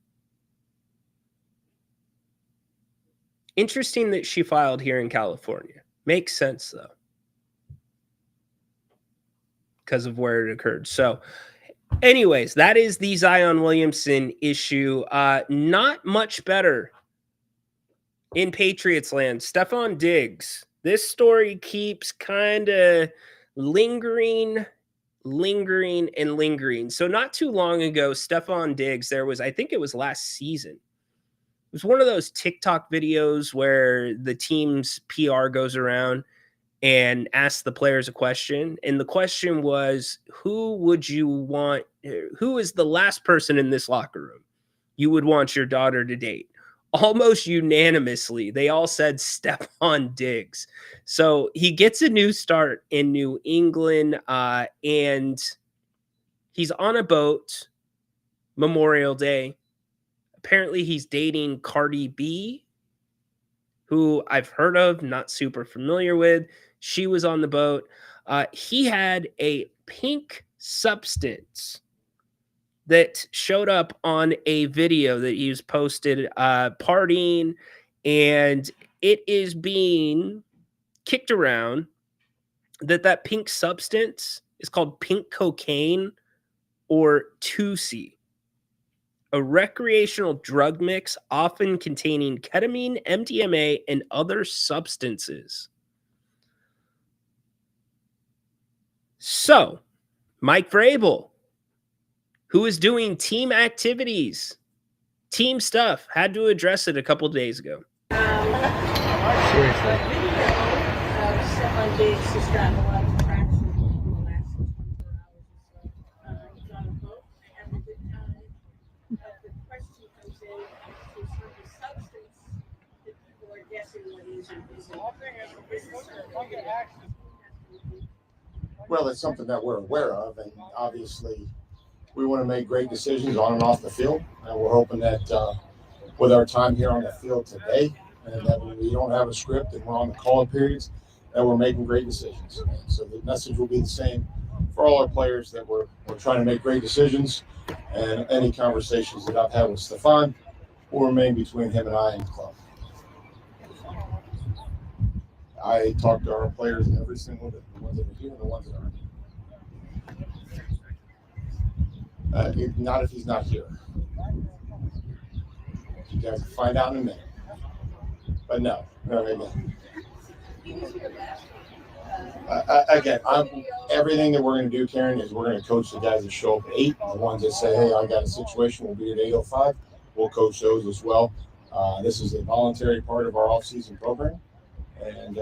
Interesting that she filed here in California. Makes sense, though, because of where it occurred. So, anyways, that is the Zion Williamson issue. Not much better in Patriots land. Stefon Diggs. This story keeps kind of lingering. So not too long ago, Stefon Diggs, I think it was last season. It was one of those TikTok videos where the team's PR goes around and asks the players a question. And the question was, who is the last person in this locker room you would want your daughter to date? Almost unanimously, they all said Stefon Diggs. So he gets a new start in New England, and he's on a boat Memorial Day. Apparently, he's dating Cardi B, who I've heard of, not super familiar with. She was on the boat. He had a pink substance that showed up on a video that he was posted partying, and it is being kicked around that pink substance is called pink cocaine or 2C, a recreational drug mix often containing ketamine, MDMA, and other substances. So, Mike Vrabel, who is doing team activities, team stuff, had to address it a couple days ago. Seriously. Stefon Diggs has gotten a lot of traction in the last 24 hours or so. He's on a boat. They have a good time. The question comes in to some of the substance that people are guessing what is or isn't. Well, it's something that we're aware of, and obviously we want to make great decisions on and off the field. And we're hoping that with our time here on the field today, and that when we don't have a script and we're on the call periods, that we're making great decisions. And so the message will be the same for all our players, that we're trying to make great decisions, and any conversations that I've had with Stefon will remain between him and I and the club. I talk to our players every single day, the ones that are here and the ones that aren't. Not if he's not here. You guys will find out in a minute. But no. Again, everything that we're going to do, Karen, is we're going to coach the guys that show up at 8. The ones that say, hey, I got a situation, we'll be at 8:05. We'll coach those as well. This is a voluntary part of our off-season program. And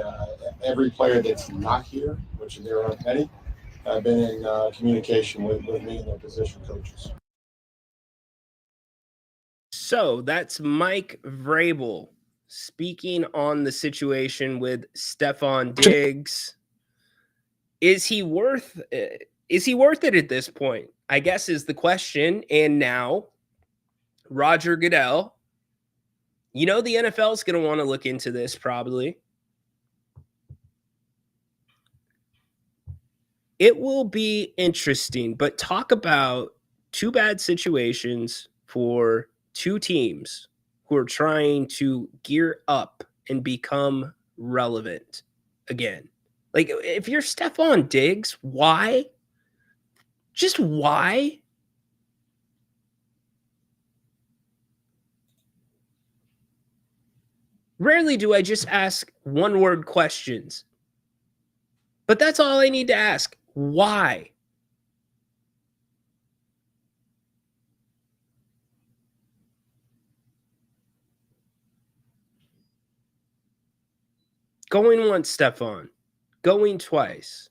every player that's not here, which there are many, have been in communication with me and their position coaches. So that's Mike Vrabel speaking on the situation with Stefon Diggs. Is he worth it at this point? I guess is the question. And now Roger Goodell, the NFL is going to want to look into this probably. It will be interesting, but talk about 2 bad situations for 2 teams who are trying to gear up and become relevant again. Like, if you're Stefon Diggs, why? Just why? Rarely do I just ask one-word questions, but that's all I need to ask. Why? Going once, Stefon. Going twice.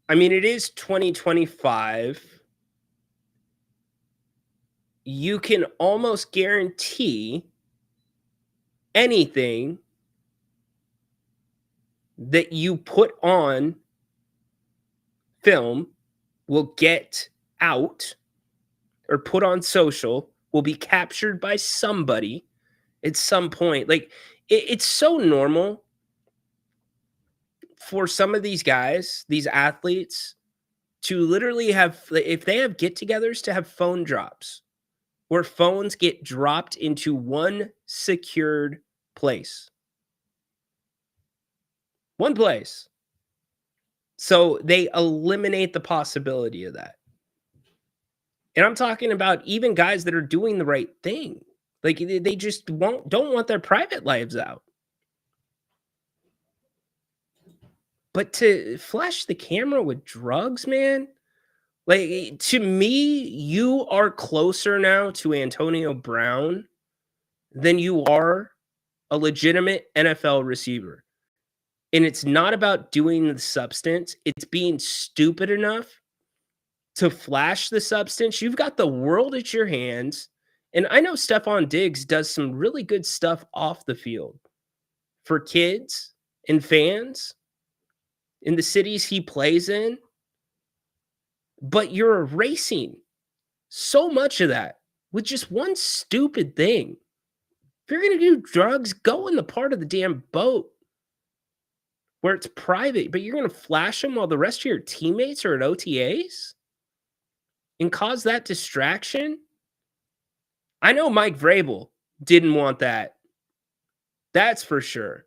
I mean, it is 2025. You can almost guarantee anything that you put on film will get out or put on social, will be captured by somebody at some point. Like, it's so normal for some of these guys, these athletes, to literally have, if they have get-togethers, to have phone drops where phones get dropped into one secured place. One place. So they eliminate the possibility of that. And I'm talking about even guys that are doing the right thing. Like, they just don't want their private lives out. But to flash the camera with drugs, man, like, to me, you are closer now to Antonio Brown than you are a legitimate NFL receiver. And it's not about doing the substance. It's being stupid enough to flash the substance. You've got the world at your hands. And I know Stefon Diggs does some really good stuff off the field for kids and fans in the cities he plays in. But you're erasing so much of that with just one stupid thing. If you're going to do drugs, go in the part of the damn boat where it's private, but you're going to flash them while the rest of your teammates are at OTAs and cause that distraction. I know Mike Vrabel didn't want that. That's for sure.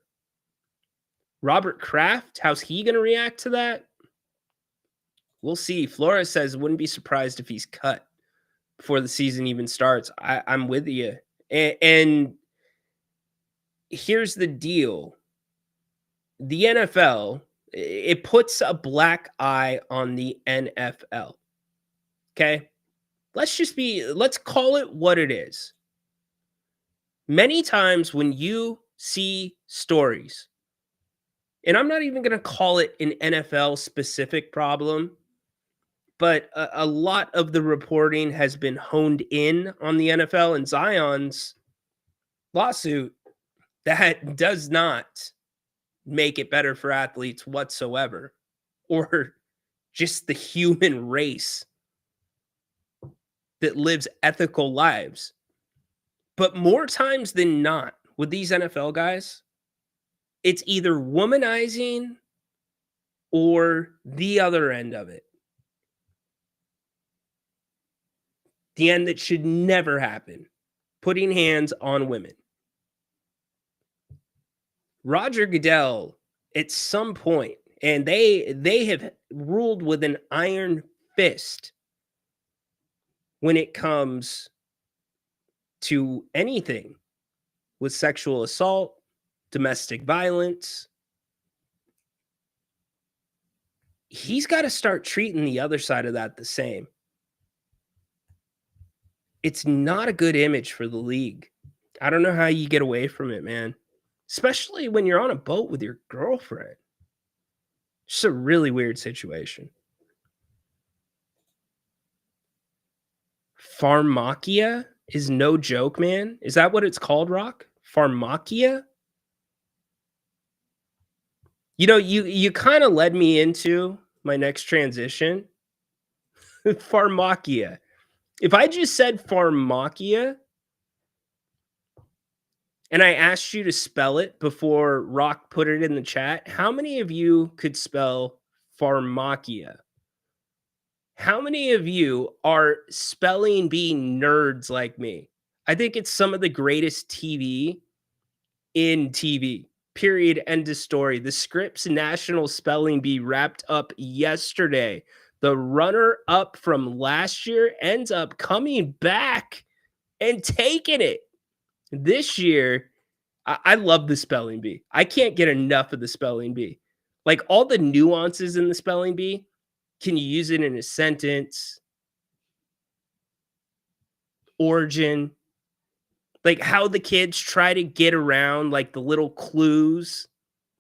Robert Kraft, how's he going to react to that? We'll see. Flores says wouldn't be surprised if he's cut before the season even starts. I'm with you. And here's the deal. The NFL, it puts a black eye on the NFL. Okay? Let's call it what it is. Many times when you see stories, and I'm not even going to call it an NFL specific problem, but a lot of the reporting has been honed in on the NFL and Zion's lawsuit that does not make it better for athletes whatsoever, or just the human race that lives ethical lives. But more times than not, with these NFL guys, it's either womanizing or the other end of it. The end that should never happen. Putting hands on women. Roger Goodell, at some point, and they have ruled with an iron fist when it comes to anything with sexual assault, domestic violence. He's got to start treating the other side of that the same. It's not a good image for the league. I don't know how you get away from it, man. Especially when you're on a boat with your girlfriend. It's a really weird situation. Pharmakia is no joke, man. Is that what it's called, Rock? Pharmakia? You know, you kind of led me into my next transition. Pharmakia. If I just said Pharmakia and I asked you to spell it before Rock put it in the chat, how many of you could spell Pharmakia? How many of you are spelling bee nerds like me? I think it's some of the greatest TV in TV. Period. End of story. The Scripps National Spelling Bee wrapped up yesterday. The runner-up from last year ends up coming back and taking it. This year, I love the spelling bee. I can't get enough of the spelling bee. Like, all the nuances in the spelling bee, can you use it in a sentence? Origin, Like how the kids try to get around like the little clues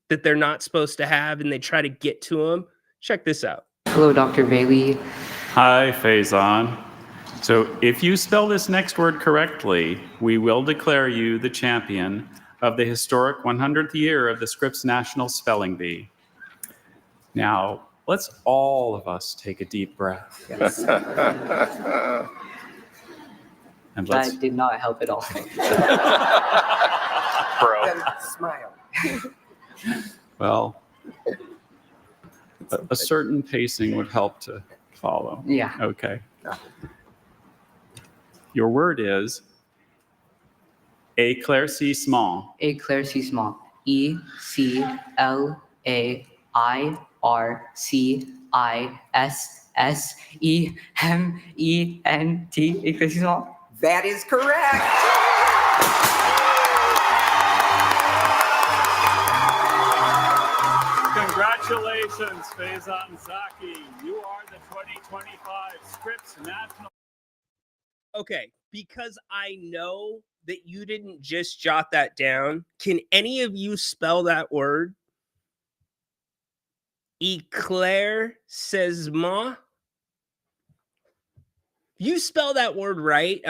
that they're not supposed to have and they try to get to them. Check this out. Hello, Dr. Bailey. Hi, Faison. So if you spell this next word correctly, we will declare you the champion of the historic 100th year of the Scripps National Spelling Bee. Now, let's all of us take a deep breath. Yes. And let's That did not help at all. Smile. Well, a certain pacing would help to follow. Yeah. Okay. Your word is éclaircissement. Éclaircissement. ECLAIRCISSEMENT. Éclaircissement. That is correct. Congratulations, Faison Zaki. You are the 2025 Scripps National. Okay, because I know that you didn't just jot that down, can any of you spell that word? Éclaircissement? You spell that word right.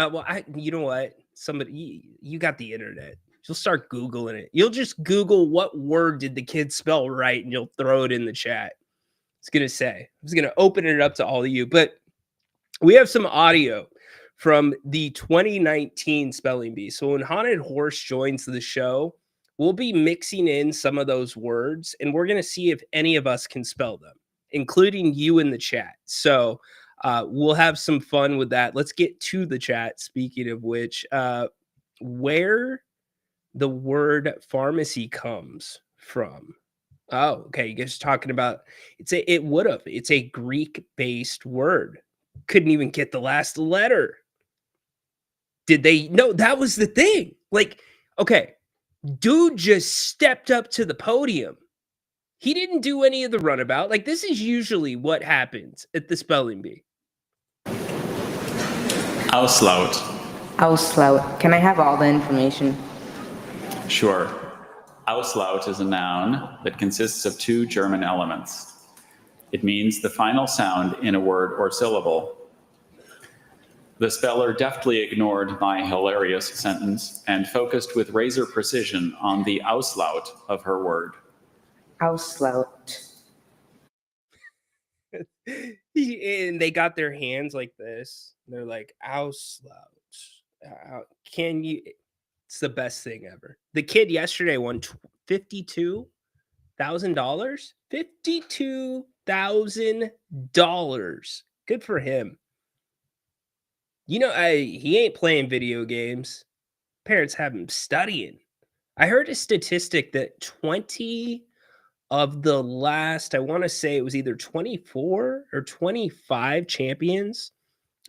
You know what? Somebody, you got the internet. You'll start Googling it. You'll just Google what word did the kid spell right, and you'll throw it in the chat. It's gonna say. I'm just gonna open it up to all of you. But we have some audio from the 2019 spelling bee. So when Haunted Horse joins the show, we'll be mixing in some of those words, and we're gonna see if any of us can spell them, including you in the chat. So we'll have some fun with that. Let's get to the chat. Speaking of which, where the word pharmacy comes from. Oh, okay. You guys are talking about it's a Greek-based word. Couldn't even get the last letter. Did they? No, that was the thing. Like, okay, dude just stepped up to the podium. He didn't do any of the runabout. Like, this is usually what happens at the spelling bee. Auslaut. Auslaut. Can I have all the information? Sure. Auslaut is a noun that consists of two German elements. It means the final sound in a word or syllable. The speller deftly ignored my hilarious sentence and focused with razor precision on the Auslaut of her word. Auslaut. And they got their hands like this. They're like, Auslaut. Can you? It's the best thing ever. The kid yesterday won $52,000. $52,000. Good for him. You know, he ain't playing video games. Parents have him studying. I heard a statistic that 20 of the last, I want to say it was either 24 or 25 champions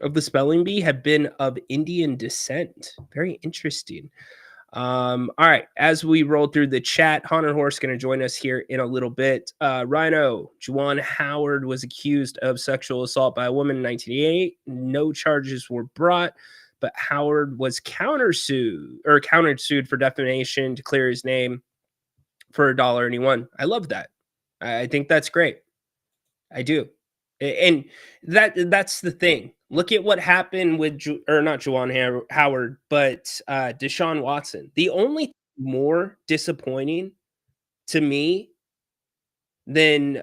of the spelling bee have been of Indian descent. Very interesting. All right, as we roll through the chat, Haunted Horse going to join us here in a little bit. Rhino, Juwan Howard was accused of sexual assault by a woman in 1988. No charges were brought, but Howard was countersued for defamation to clear his name for $1 and he won. I love that. I think that's great. I do. And that's the thing. Look at what happened with, not Juwan Howard, but Deshaun Watson. The only more disappointing to me than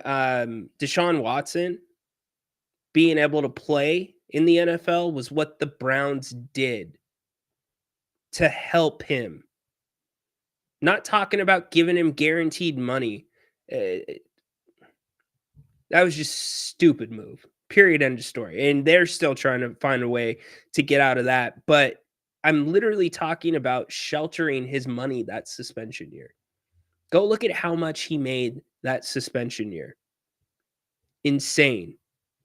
Deshaun Watson being able to play in the NFL was what the Browns did to help him. Not talking about giving him guaranteed money. That was just stupid move. Period. End of story. And they're still trying to find a way to get out of that. But I'm literally talking about sheltering his money that suspension year. Go look at how much he made that suspension year. Insane.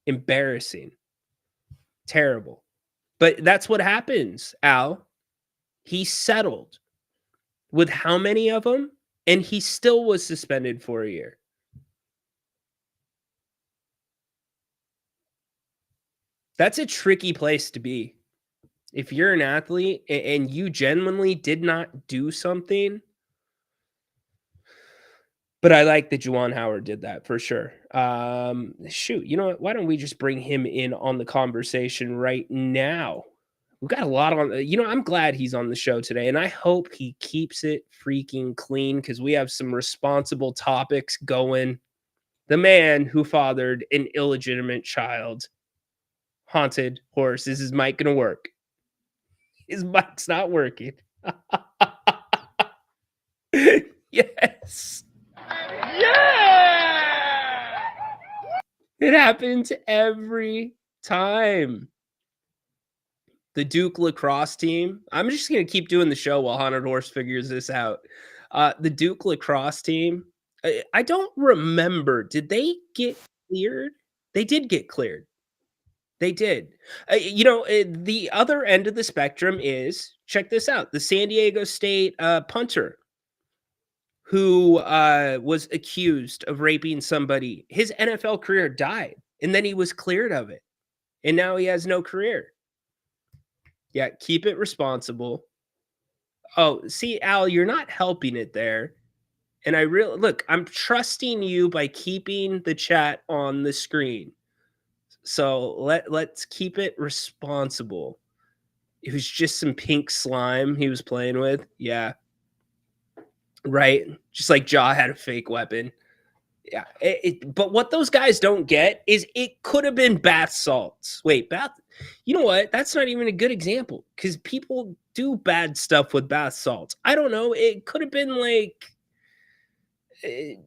Embarrassing. Terrible. But that's what happens, Al. He settled with how many of them? And he still was suspended for a year. That's a tricky place to be. If you're an athlete and you genuinely did not do something, but I like that Juwan Howard did that for sure. Shoot, you know what? Why don't we just bring him in on the conversation right now? We've got a lot on. I'm glad he's on the show today, and I hope he keeps it freaking clean because we have some responsible topics going. The man who fathered an illegitimate child. Haunted horse. Is his mic going to work? His mic's not working. Yes. Yeah! It happens every time. The Duke lacrosse team. I'm just going to keep doing the show while Haunted Horse figures this out. The Duke lacrosse team. I don't remember. Did they get cleared? They did get cleared. They did. The other end of the spectrum is, check this out, the San Diego State punter who was accused of raping somebody. His NFL career died, and then he was cleared of it. And now he has no career. Yeah, keep it responsible. Oh, see, Al, you're not helping it there. And I'm trusting you by keeping the chat on the screen. So let's keep it responsible. It was just some pink slime he was playing with. Yeah. Right. Just like Jaw had a fake weapon. Yeah. But what those guys don't get is it could have been bath salts. Wait, you know what? That's not even a good example because people do bad stuff with bath salts. I don't know. It could have been like, you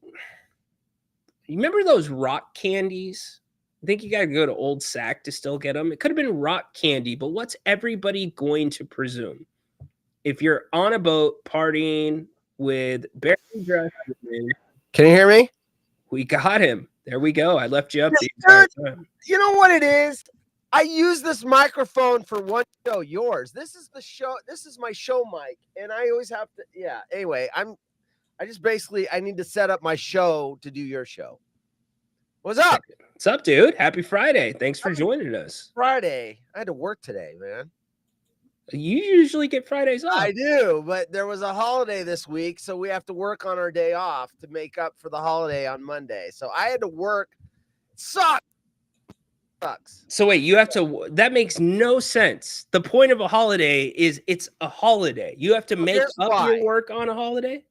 remember those rock candies? I think you got to go to Old Sack to still get them. It could have been rock candy, but what's everybody going to presume? If you're on a boat partying with barely dressed women, can you hear me? We got him. There we go. I left you up the entire time. You know what it is? I use this microphone for one show, yours. This is the show. This is my show mic, and I always have to. Yeah. Anyway, I need to set up my show to do your show. What's up? What's up, dude? Happy Friday. Thanks for joining us. Friday. I had to work today, man. You usually get Fridays off. I do, but there was a holiday this week, so we have to work on our day off to make up for the holiday on Monday. So I had to work. Sucks. So wait, you have to. That makes no sense. The point of a holiday is it's a holiday. You have to make up your work on a holiday.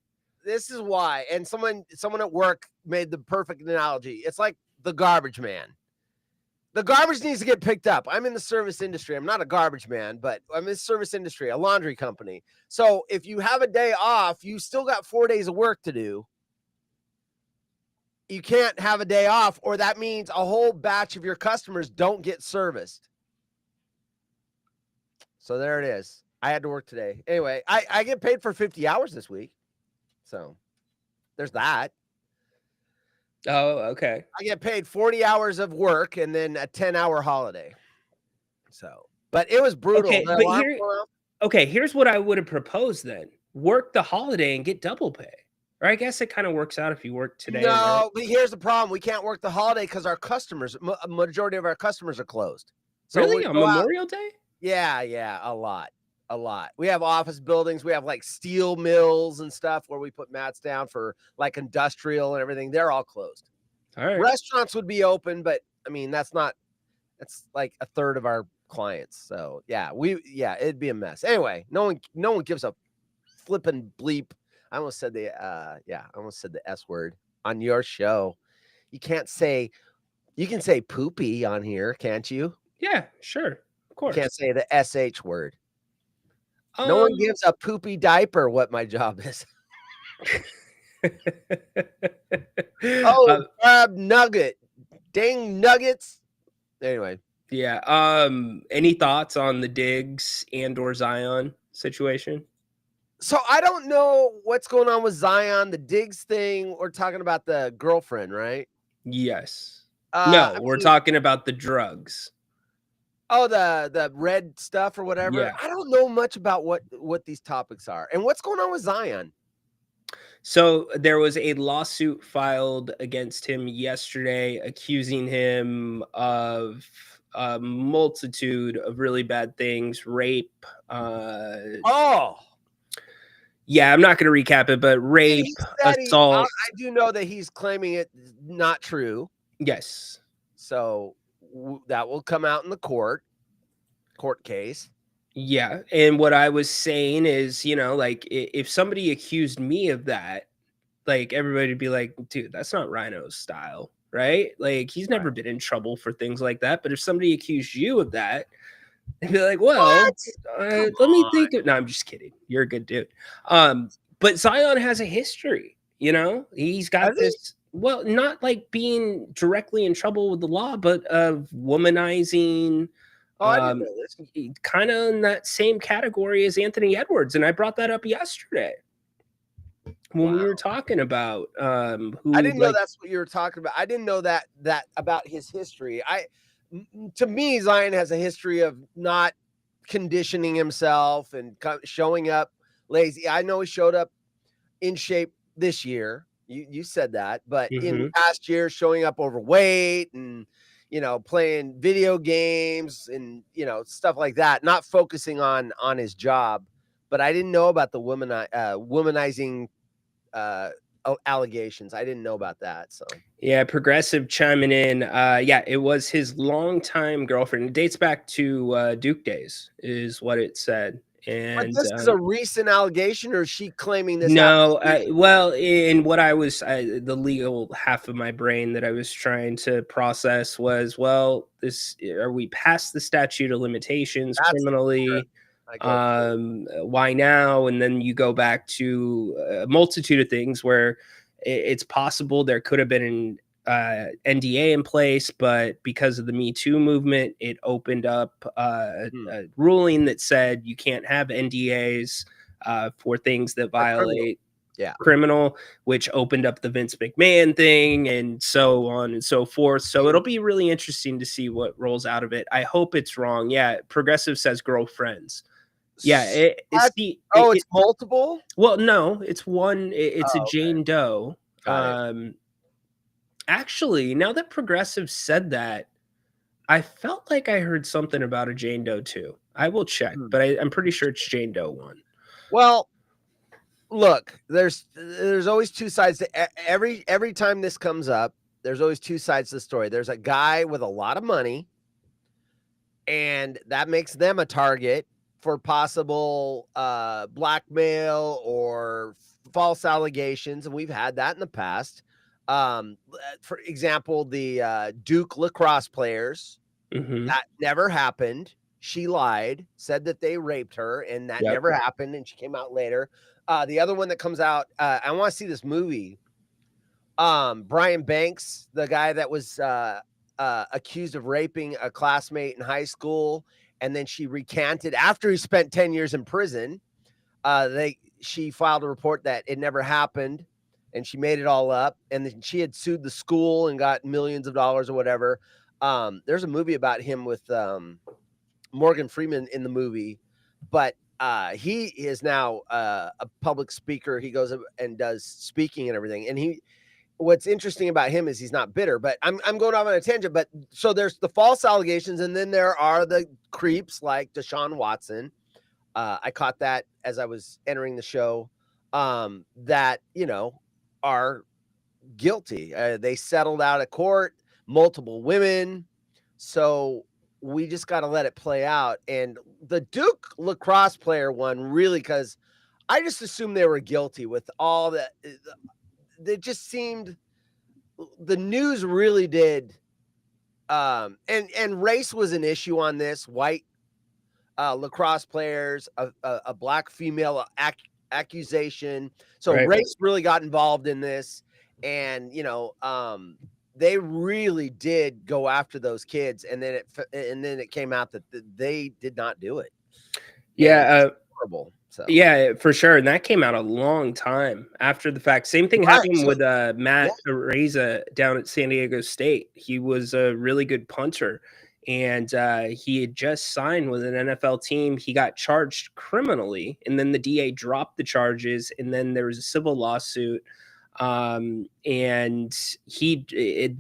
This is why. And someone at work made the perfect analogy. It's like the garbage man. The garbage needs to get picked up. I'm in the service industry. I'm not a garbage man, but I'm in the service industry, a laundry company. So if you have a day off, you still got 4 days of work to do. You can't have a day off, or that means a whole batch of your customers don't get serviced. So there it is. I had to work today. Anyway, I get paid for 50 hours this week. So there's that. Oh, okay. I get paid 40 hours of work and then a 10-hour holiday. So, but it was brutal. Okay, here's what I would have proposed then. Work the holiday and get double pay. Or I guess it kind of works out if you work today. No, but here's the problem. We can't work the holiday because our customers, a majority of our customers are closed. So really? On Memorial Day? Yeah, a lot. We have office buildings. We have like steel mills and stuff where we put mats down for like industrial and everything. They're all closed. All right. Restaurants would be open, but I mean, that's like a third of our clients. So it'd be a mess. Anyway, no one gives a flipping bleep. I almost said the S word on your show. You can say poopy on here, can't you? Yeah, sure. Of course. You can't say the SH word. No one gives a poopy diaper what my job is. Crab nugget. Dang nuggets. Anyway. Yeah. Any thoughts on the Diggs and or Zion situation? So I don't know what's going on with Zion. The Diggs thing, we're talking about the girlfriend, right? Yes. We're talking about the drugs. Oh, the red stuff or whatever. Yeah. I don't know much about what these topics are. And what's going on with Zion? So there was a lawsuit filed against him yesterday accusing him of a multitude of really bad things, rape. Yeah, I'm not going to recap it, but rape, He said assault. I do know that he's claiming it not true. Yes. So that will come out in the court case. Yeah. And what I was saying is, like if somebody accused me of that, like everybody would be like, dude, that's not Rhino's style, right? Like he's never been in trouble for things like that. But if somebody accused you of that, they'd be like, well, let me think of. No, I'm just kidding. You're a good dude. But Zion has a history, he's got this. Well, not like being directly in trouble with the law, but of womanizing. I didn't know this. Kind of in that same category as Anthony Edwards. And I brought that up yesterday when we were talking about who I didn't know that's what you were talking about. I didn't know that about his history. To me, Zion has a history of not conditioning himself and showing up lazy. I know he showed up in shape this year. You said that, but in past years, showing up overweight and playing video games and stuff like that, not focusing on his job. But I didn't know about the womanizing allegations. I didn't know about that. So yeah, Progressive chiming in. Yeah, it was his longtime girlfriend. It dates back to Duke days, is what it said. And but this is a recent allegation, or is she claiming this? No, well, in what I was, the legal half of my brain that I was trying to process was, well, are we past the statute of limitations criminally? Why now? And then you go back to a multitude of things where it's possible there could have been an NDA in place, but because of the Me Too movement, it opened up a ruling that said you can't have NDAs for things that violate criminal, which opened up the Vince McMahon thing and so on and so forth. So it'll be really interesting to see what rolls out of it. I hope it's wrong. Yeah, Progressive says girlfriends. Yeah, it's multiple. Well, no, it's one. It's a Jane Doe. Actually, now that Progressive said that, I felt like I heard something about a Jane Doe too. I will check, but I'm pretty sure it's Jane Doe 1. Well, look, there's always two sides to every time this comes up. There's always two sides to the story. There's a guy with a lot of money, and that makes them a target for possible blackmail or false allegations, and we've had that in the past. For example, the Duke lacrosse players, that never happened. She lied, said that they raped her, and that never happened, and she came out later. The other one that comes out, I want to see this movie. Brian Banks, the guy that was accused of raping a classmate in high school, and then she recanted after he spent 10 years in prison. She filed a report that it never happened, and she made it all up. And then she had sued the school and got millions of dollars or whatever. There's a movie about him with Morgan Freeman in the movie, but he is now a public speaker. He goes and does speaking and everything. And what's interesting about him is he's not bitter, but I'm going off on a tangent. But so there's the false allegations, and then there are the creeps like Deshaun Watson. I caught that as I was entering the show, that, are guilty. They settled out of court, multiple women. So we just got to let it play out. And the Duke lacrosse player one, really, because I just assumed they were guilty with all that. It just seemed the news really did. And race was an issue on this. White lacrosse players, a black female accusation. So race really got involved in this. And, they really did go after those kids. And then it came out that they did not do it. Yeah. Horrible. So. Yeah, for sure. And that came out a long time after the fact. Same thing happened with Matt Araiza down at San Diego State. He was a really good punter, and he had just signed with an NFL team. He got charged criminally, and then the DA dropped the charges, and then there was a civil lawsuit. And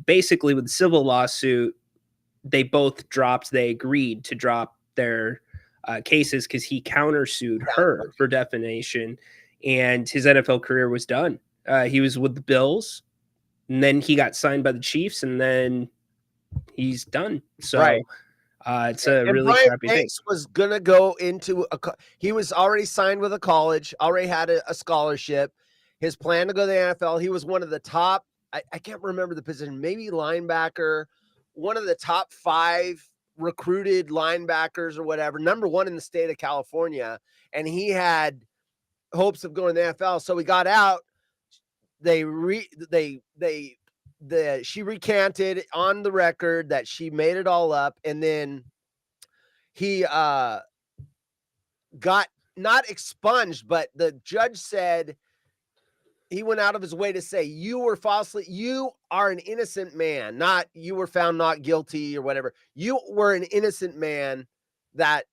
basically with the civil lawsuit, they agreed to drop their cases because he countersued her for defamation, and his NFL career was done. He was with the Bills, and then he got signed by the Chiefs, and then he's done. So Right. it's a And really Brian crappy thing. Banks was gonna go into he was already signed with a college, already had a scholarship. His plan to go to the NFL. He was one of the top, I can't remember the position, maybe linebacker, one of the top 5 recruited linebackers or whatever, number 1 in the state of California. And he had hopes of going to the NFL. So he got out. She recanted on the record that she made it all up. And then he got not expunged, but the judge said, he went out of his way to say, you are an innocent man, not you were found not guilty or whatever. You were an innocent man that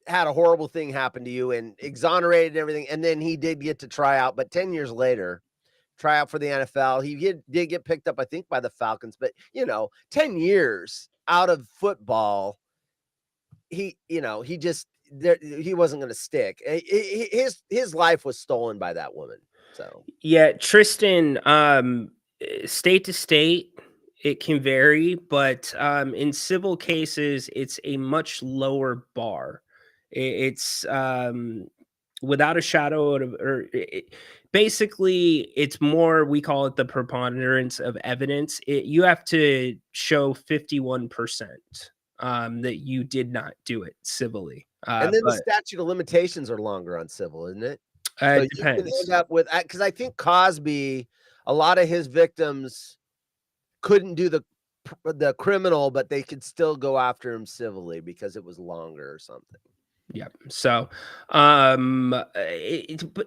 had a horrible thing happen to you, and exonerated everything. And then he did get to try out, but 10 years later, try out for the NFL. He did get picked up, I think, by the Falcons, but 10 years out of football, he wasn't going to stick. His life was stolen by that woman. So yeah, Tristan, state to state, it can vary, but in civil cases, it's a much lower bar. It's without a shadow of, basically, it's more, we call it the preponderance of evidence. You have to show 51% that you did not do it civilly. And then the statute of limitations are longer on civil, isn't it? So It you depends. can end up with, because I think Cosby, a lot of his victims couldn't do the criminal, but they could still go after him civilly because it was longer or something. Yeah. So, but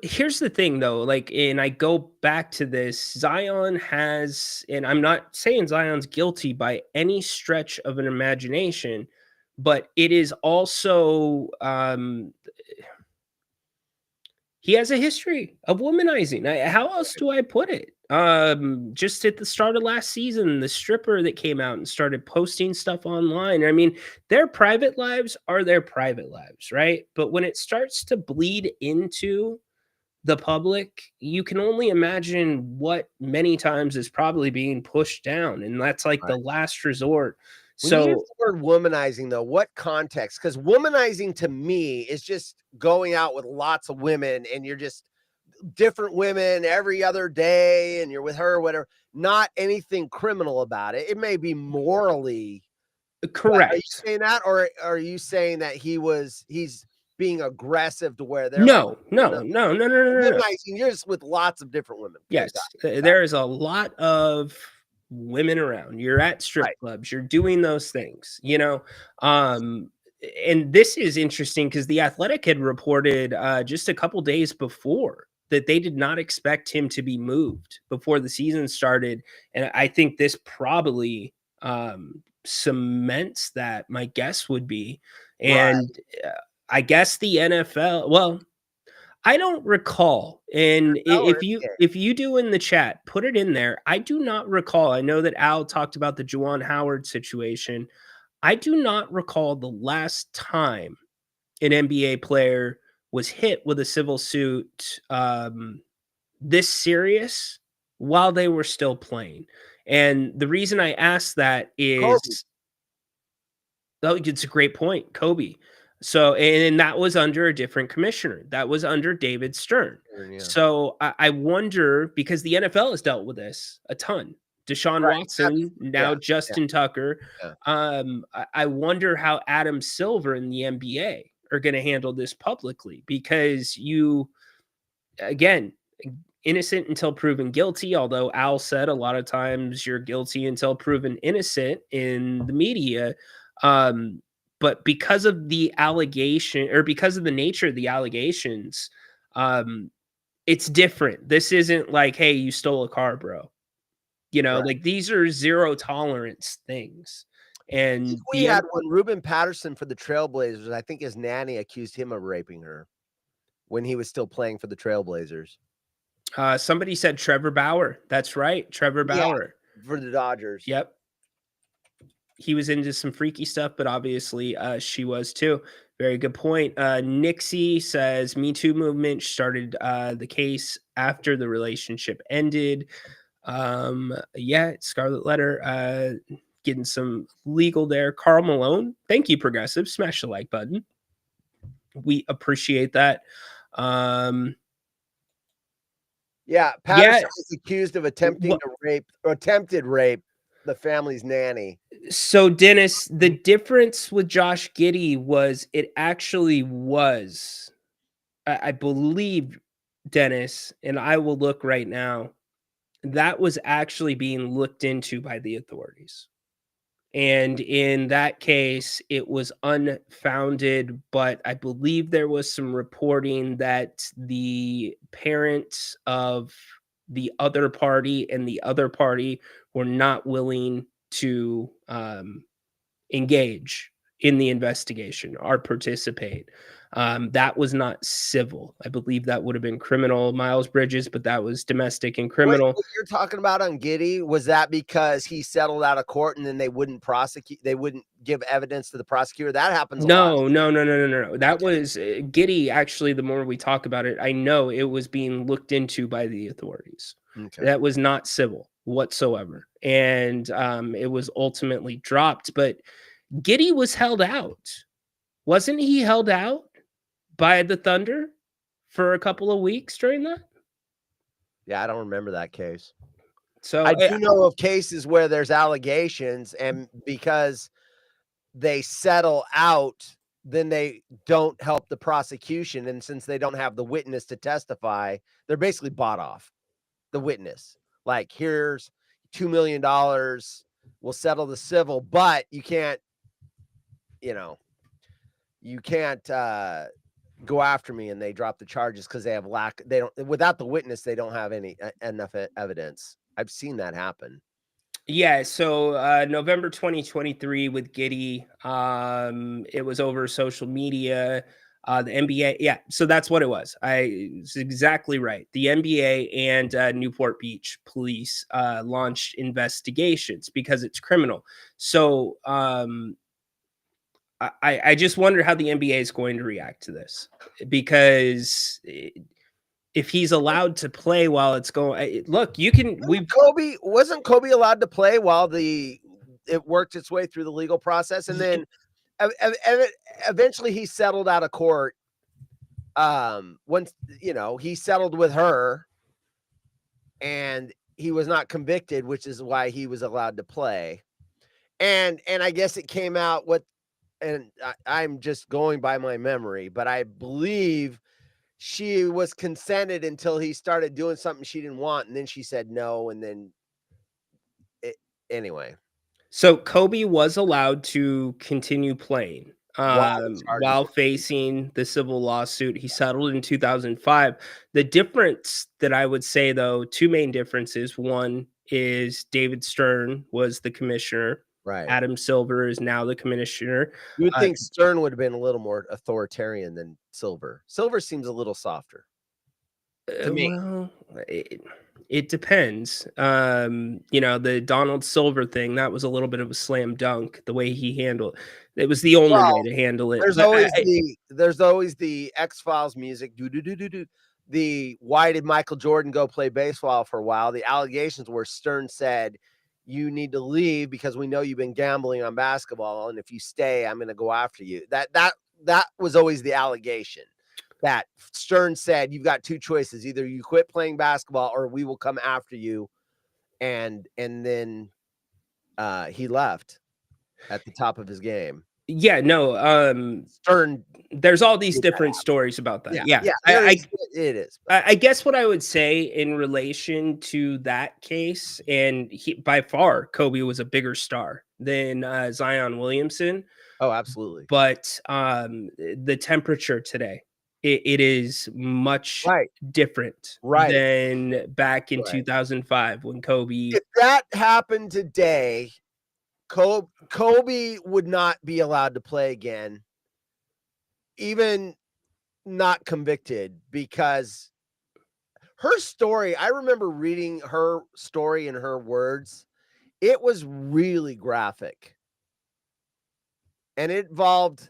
here's the thing though, like, and I go back to this, Zion has, and I'm not saying Zion's guilty by any stretch of an imagination, but it is also, he has a history of womanizing. How else do I put it? Just at the start of last season, the stripper that came out and started posting stuff online. I mean, their private lives are their private lives, right? But when it starts to bleed into the public, you can only imagine what many times is probably being pushed down. And that's like the last resort. When So you use the word womanizing, though, what context? Because womanizing to me is just going out with lots of women and you're just different women every other day and you're with her or whatever. Not anything criminal about it. It may be morally correct. Are you saying that, or are you saying that he's being aggressive to where they're no. womanizing? You're just with lots of different women. Yes, there is a lot of women around. You're at strip clubs, you're doing those things, and this is interesting because the Athletic had reported just a couple days before that they did not expect him to be moved before the season started, and I think this probably cements that. My guess would be, and I guess the NFL, well, I don't recall. And if you do in the chat, put it in there. I do not recall. I know that Al talked about the Juwan Howard situation. I do not recall the last time an NBA player was hit with a civil suit this serious while they were still playing. And the reason I ask that is, it's a great point, Kobe. So, and that was under a different commissioner. That was under David Stern. Yeah. So I wonder, because the NFL has dealt with this a ton. Deshaun Watson, now Justin Tucker. Yeah. I wonder how Adam Silver and the NBA are going to handle this publicly, because again, innocent until proven guilty, although Al said a lot of times you're guilty until proven innocent in the media. But because of the allegation, or because of the nature of the allegations, it's different. This isn't like, hey, you stole a car, bro. Like, these are zero tolerance things. And we had one, Ruben Patterson for the Trailblazers. I think his nanny accused him of raping her when he was still playing for the Trailblazers. Somebody said Trevor Bauer. That's right. Trevor Bauer. For the Dodgers. Yep. he was into some freaky stuff, but obviously she was too. Very good point. Nixie says Me Too movement started the case after the relationship ended. Yeah, Scarlet Letter getting some legal there. Carl Malone, thank you, Progressive. Smash the like button. We appreciate that. Yeah, Patterson is accused of attempted rape the family's nanny. So, Dennis, the difference with Josh Giddey was it actually was, I believe, Dennis, and I will look right now, that was actually being looked into by the authorities. And in that case, it was unfounded, but I believe there was some reporting that the parents of the other party and the other party were not willing to engage in the investigation or participate. That was not civil. I believe that would have been criminal, Miles Bridges, but that was domestic and criminal. What you're talking about on Giddey, was that because he settled out of court and then they wouldn't prosecute, they wouldn't give evidence to the prosecutor? That happens a lot. No. That was Giddey. Actually, the more we talk about it, I know it was being looked into by the authorities. Okay. That was not civil whatsoever. And it was ultimately dropped. But Giddey was held out. Wasn't he held out by the Thunder for a couple of weeks during that? Yeah, I don't remember that case. So I do know of cases where there's allegations, and because they settle out, then they don't help the prosecution. And since they don't have the witness to testify, they're basically bought off. The witness, like, here's $2 million, we'll settle the civil, but you can't, go after me, and they drop the charges because they don't, without the witness, they don't have enough evidence. I've seen that happen. Yeah, so November 2023 with Giddey, it was over social media. The NBA, yeah, so that's what it was. It's exactly right. The NBA and Newport Beach police launched investigations because it's criminal. So I just wonder how the NBA is going to react to this, because if he's allowed to play while it's going, look, you can. Wasn't Kobe allowed to play while it worked its way through the legal process, and then eventually he settled out of court. Once he settled with her, and he was not convicted, which is why he was allowed to play. And I guess it came out and I'm just going by my memory, but I believe she was consented until he started doing something she didn't want, and then she said no, and then anyway. So Kobe was allowed to continue playing while facing the civil lawsuit. He settled in 2005. The difference that I would say, though, two main differences. One is David Stern was the commissioner. Right. Adam Silver is now the commissioner. You would think Stern would have been a little more authoritarian than Silver. Silver seems a little softer to me. Well, it depends. The Donald Silver thing, that was a little bit of a slam dunk, the way he handled it. It was the only way to handle it. There's always the X-Files music. Do. The why did Michael Jordan go play baseball for a while? The allegations were Stern said, you need to leave because we know you've been gambling on basketball, and if you stay, I'm going to go after you. That was always the allegation. That Stern said, you've got two choices. Either you quit playing basketball or we will come after you. And then he left at the top of his game. Yeah, no. Stern. There's all these different stories about that. Yeah. It is. I guess what I would say in relation to that case, and by far, Kobe was a bigger star than Zion Williamson. Oh, absolutely. But the temperature today, it is much different than back in 2005 when Kobe. If that happened today, Kobe would not be allowed to play again, even not convicted, because her story, I remember reading her story in her words. It was really graphic. and it involved.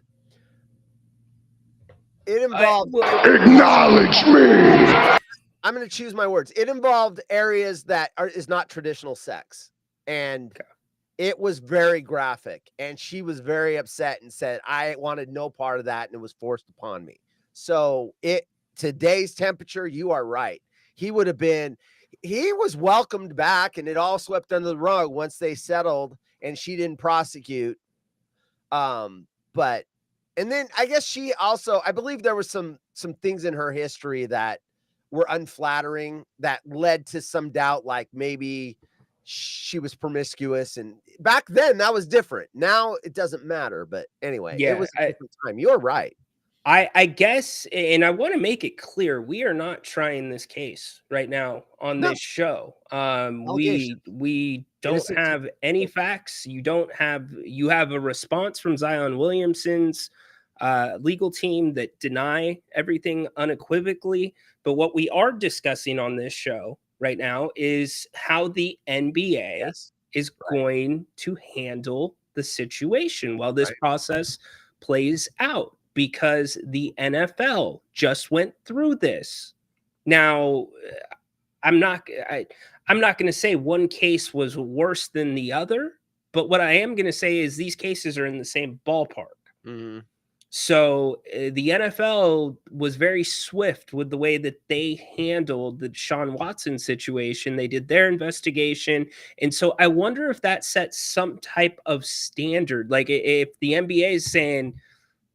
Acknowledge me. I'm going to choose my words. It involved areas that is not traditional sex, and it was very graphic. And she was very upset and said, "I wanted no part of that, and it was forced upon me." So today's temperature, you are right. He was welcomed back, and it all swept under the rug once they settled, and she didn't prosecute. And then I guess she also, I believe there was some things in her history that were unflattering that led to some doubt, like maybe she was promiscuous. And back then that was different. Now it doesn't matter. But anyway, it was a different time. You're right. I guess, and I want to make it clear, we are not trying this case right now on this show. We don't have any facts. You have a response from Zion Williamson's legal team that deny everything unequivocally. But what we are discussing on this show right now is how the NBA is going to handle the situation while this process plays out, because the NFL just went through this. Now, I'm not going to say one case was worse than the other, but what I am going to say is these cases are in the same ballpark. Mm-hmm. So the NFL was very swift with the way that they handled the Deshaun Watson situation. They did their investigation. And so I wonder if that sets some type of standard. Like if the NBA is saying,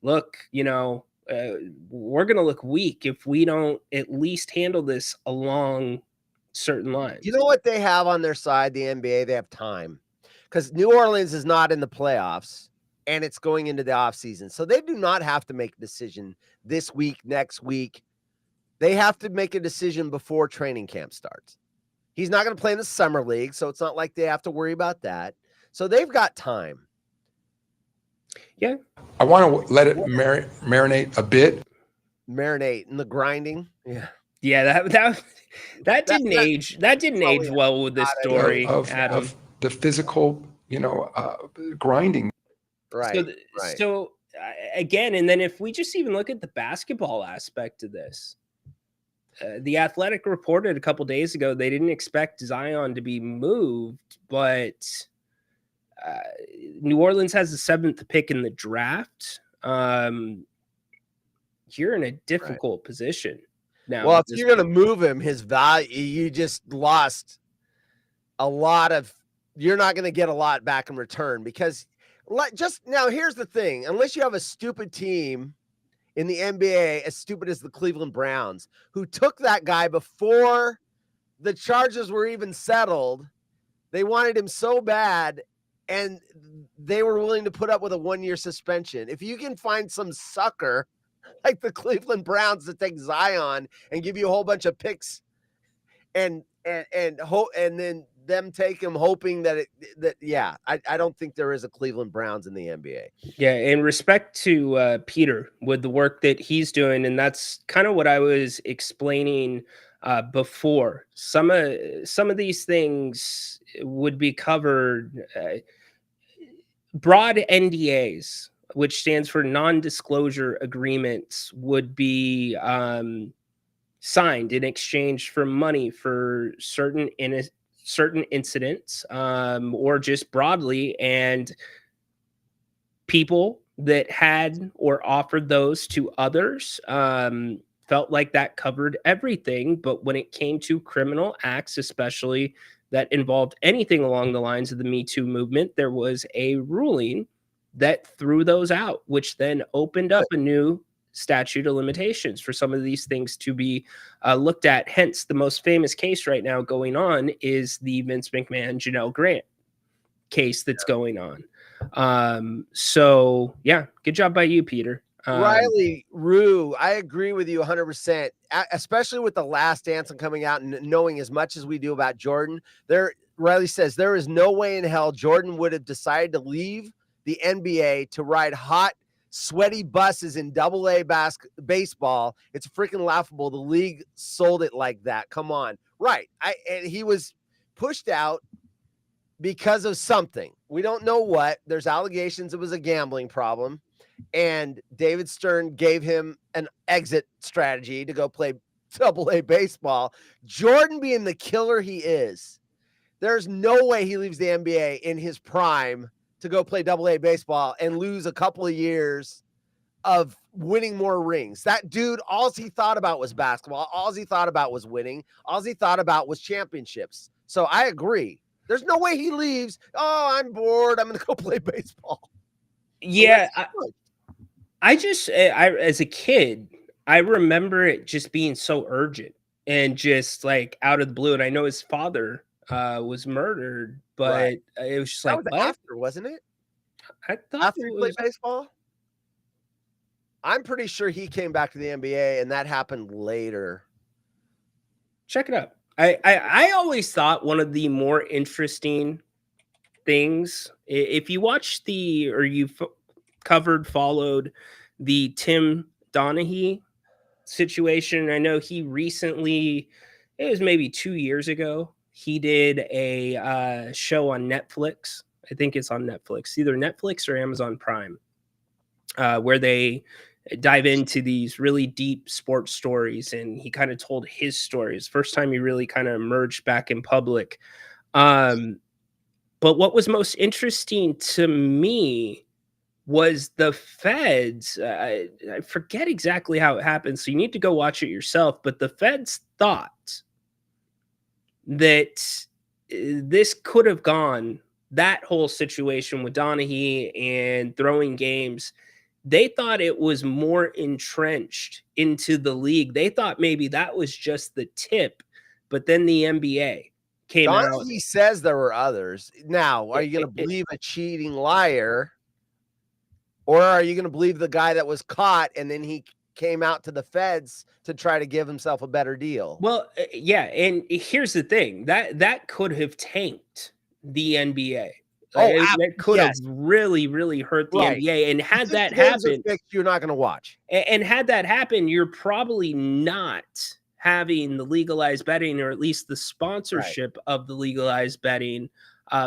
look, we're going to look weak if we don't at least handle this along certain lines. You know what they have on their side, the NBA? They have time, because New Orleans is not in the playoffs and it's going into the offseason. So they do not have to make a decision this week, next week. They have to make a decision before training camp starts. He's not going to play in the summer league, so it's not like they have to worry about that. So they've got time. Yeah. I want to let it marinate a bit. Marinate in the grinding. Yeah. Yeah, that didn't age. That didn't age well with this story, Adam. Of the physical, grinding. Right. So again, and then if we just even look at the basketball aspect of this, the Athletic reported a couple days ago they didn't expect Zion to be moved, but New Orleans has the 7th pick in the draft. You're in a difficult position now. Well, if you're going to move him, his value, you just lost a lot of. You're not going to get a lot back in return, because just now, here's the thing: unless you have a stupid team in the NBA, as stupid as the Cleveland Browns, who took that guy before the charges were even settled, they wanted him so bad, and they were willing to put up with a 1-year suspension. If you can find some sucker like the Cleveland Browns to take Zion and give you a whole bunch of picks, and then them take him hoping that I don't think there is a Cleveland Browns in the NBA. Yeah, in respect to Peter with the work that he's doing, and that's kind of what I was explaining before. Some of these things would be covered. Broad NDAs, which stands for non-disclosure agreements, would be signed in exchange for money for certain incidents, or just broadly. And people that had or offered those to others felt like that covered everything. But when it came to criminal acts, especially that involved anything along the lines of the Me Too movement, there was a ruling that threw those out, which then opened up a new statute of limitations for some of these things to be looked at. Hence, the most famous case right now going on is the Vince McMahon, Janelle Grant case that's going on. So, yeah, good job by you, Peter. Riley Rue, I agree with you 100%, especially with The Last Dance coming out and knowing as much as we do about Jordan. Riley says there is no way in hell Jordan would have decided to leave the NBA to ride hot, sweaty buses in AA baseball. It's freaking laughable. The league sold it like that. Come on. Right. And he was pushed out because of something. We don't know what. There's allegations it was a gambling problem. And David Stern gave him an exit strategy to go play AA baseball. Jordan being the killer he is, there's no way he leaves the NBA in his prime to go play AA baseball and lose a couple of years of winning more rings. That dude, all he thought about was basketball. All he thought about was winning. All he thought about was championships. So I agree. There's no way he leaves. Oh, I'm bored. I'm going to go play baseball. Yeah. I as a kid, I remember it just being so urgent and just like out of the blue. And I know his father was murdered, but it was just that like, was what? after, wasn't it? I thought After he it played was baseball? I'm pretty sure he came back to the NBA and that happened later. Check it out. I always thought one of the more interesting things, if you watch or you followed the Tim Donaghy situation. I know he recently, it was maybe 2 years ago, he did a show on Netflix. I think it's on Netflix, either Netflix or Amazon Prime, where they dive into these really deep sports stories, and he kind of told his stories. First time he really kind of emerged back in public. But what was most interesting to me was the feds. I forget exactly how it happened, so you need to go watch it yourself. But the feds thought that this could have gone, that whole situation with Donaghy and throwing games, they thought it was more entrenched into the league. They thought maybe that was just the tip, but then the NBA came out. He says there were others. Now, are you going to believe a cheating liar, or are you going to believe the guy that was caught and then he came out to the feds to try to give himself a better deal? Well, yeah, and here's the thing, that could have tanked the NBA. That could have really, really hurt the NBA. And had that happened, you're not going to watch. And had that happened, you're probably not having the legalized betting, or at least the sponsorship of the legalized betting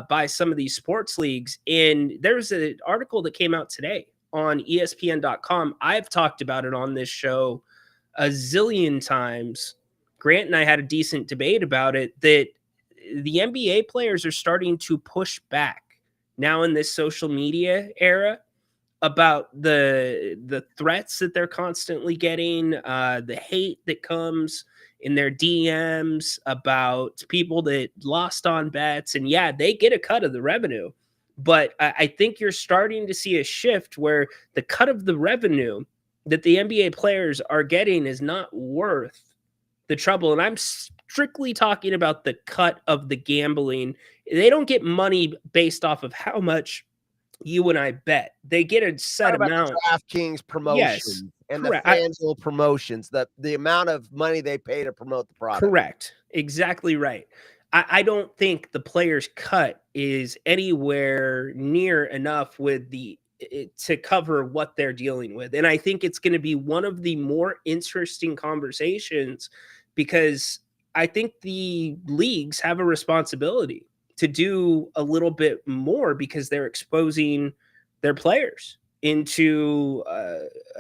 by some of these sports leagues. And there's an article that came out today on ESPN.com. I've talked about it on this show a zillion times. Grant and I had a decent debate about it, that the NBA players are starting to push back now in this social media era about the threats that they're constantly getting, the hate that comes in their DMs about people that lost on bets. And yeah, they get a cut of the revenue, but I think you're starting to see a shift where the cut of the revenue that the NBA players are getting is not worth the trouble. And I'm strictly talking about the cut of the gambling. They don't get money based off of how much you and I bet. They get a set amount. DraftKings promotions and correct. The FanDuel promotions, the amount of money they pay to promote the product. Correct. Exactly right. I don't think the player's cut is anywhere near enough with to cover what they're dealing with. And I think it's going to be one of the more interesting conversations, because I think the leagues have a responsibility to do a little bit more, because they're exposing their players into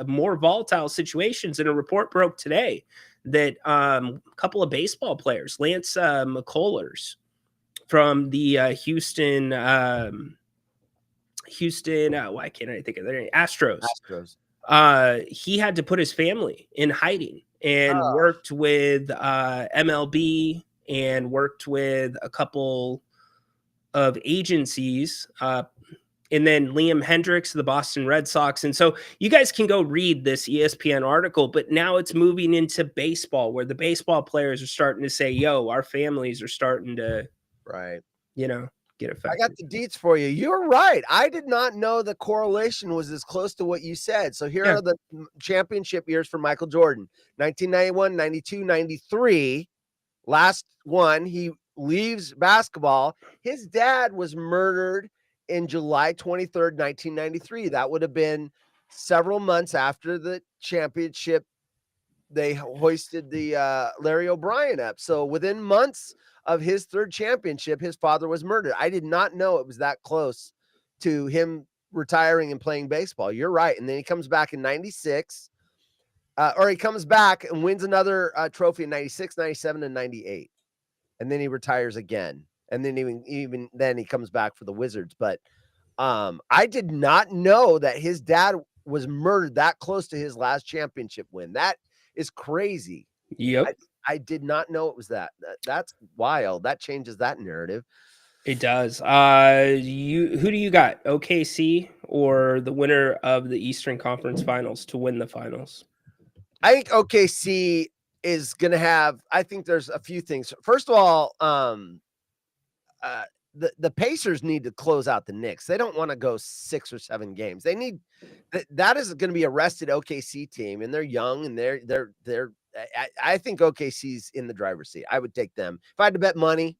more volatile situations. And a report broke today that a couple of baseball players, Lance McCullers from the Houston, why can't I think of their name? Astros. He had to put his family in hiding and worked with MLB and worked with a couple of agencies, and then Liam Hendricks, the Boston Red Sox. And so you guys can go read this ESPN article, but now it's moving into baseball, where the baseball players are starting to say, yo, our families are starting to, get affected. I got the deets for you. You're right. I did not know the correlation was as close to what you said. So here are the championship years for Michael Jordan: 1991, 92, 93. Last one, he leaves basketball. His dad was murdered in July 23rd, 1993. That would have been several months after the championship they hoisted the Larry O'Brien up. So within months of his third championship, his father was murdered. I did not know it was that close to him retiring and playing baseball. You're right. And then he comes back in 96, or he comes back and wins another trophy in 96, 97, and 98. And then he retires again. And then even then he comes back for the Wizards. But I did not know that his dad was murdered that close to his last championship win. That is crazy. Yep. I did not know it was that. That's wild. That changes that narrative. It does. Who do you got? OKC or the winner of the Eastern Conference Finals to win the finals? I think OKC is going to have, I think there's a few things. First of all, the Pacers need to close out the Knicks. They don't want to go 6 or 7 games. They need that is going to be a rested OKC team, and they're young, and I think OKC's in the driver's seat. I would take them if I had to bet money.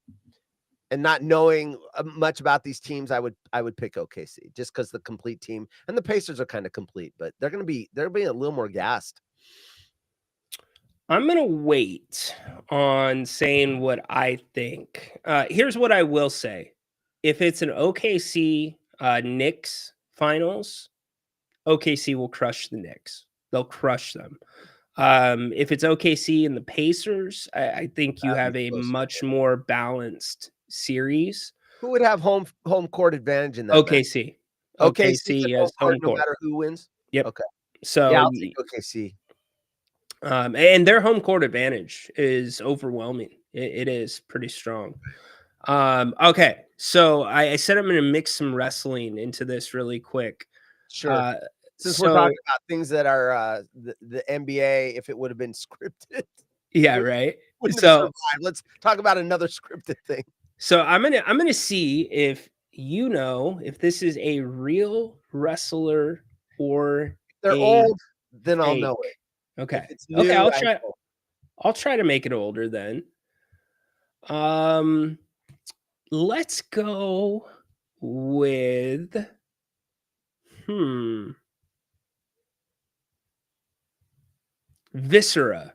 And not knowing much about these teams, I would pick OKC just because the complete team, and the Pacers are kind of complete, but they're going to be a little more gassed. I'm going to wait on saying what I think. Here's what I will say. If it's an OKC Knicks finals, OKC will crush the Knicks. They'll crush them. If it's OKC and the Pacers, I think you have a much more balanced series. Who would have home court advantage in that? OKC. Match? OKC has home court no matter who wins. Yep. Okay. So yeah, I'll take OKC. And their home court advantage is overwhelming. It is pretty strong. Okay, so I said I'm going to mix some wrestling into this really quick. Sure. Since we're talking about things that are the NBA, if it would have been scripted. Yeah, right. So let's talk about another scripted thing. So I'm gonna see if you know if this is a real wrestler or if they're old, then I'll know it. Okay. New, Okay, I'll try to make it older then. Let's go with Viscera.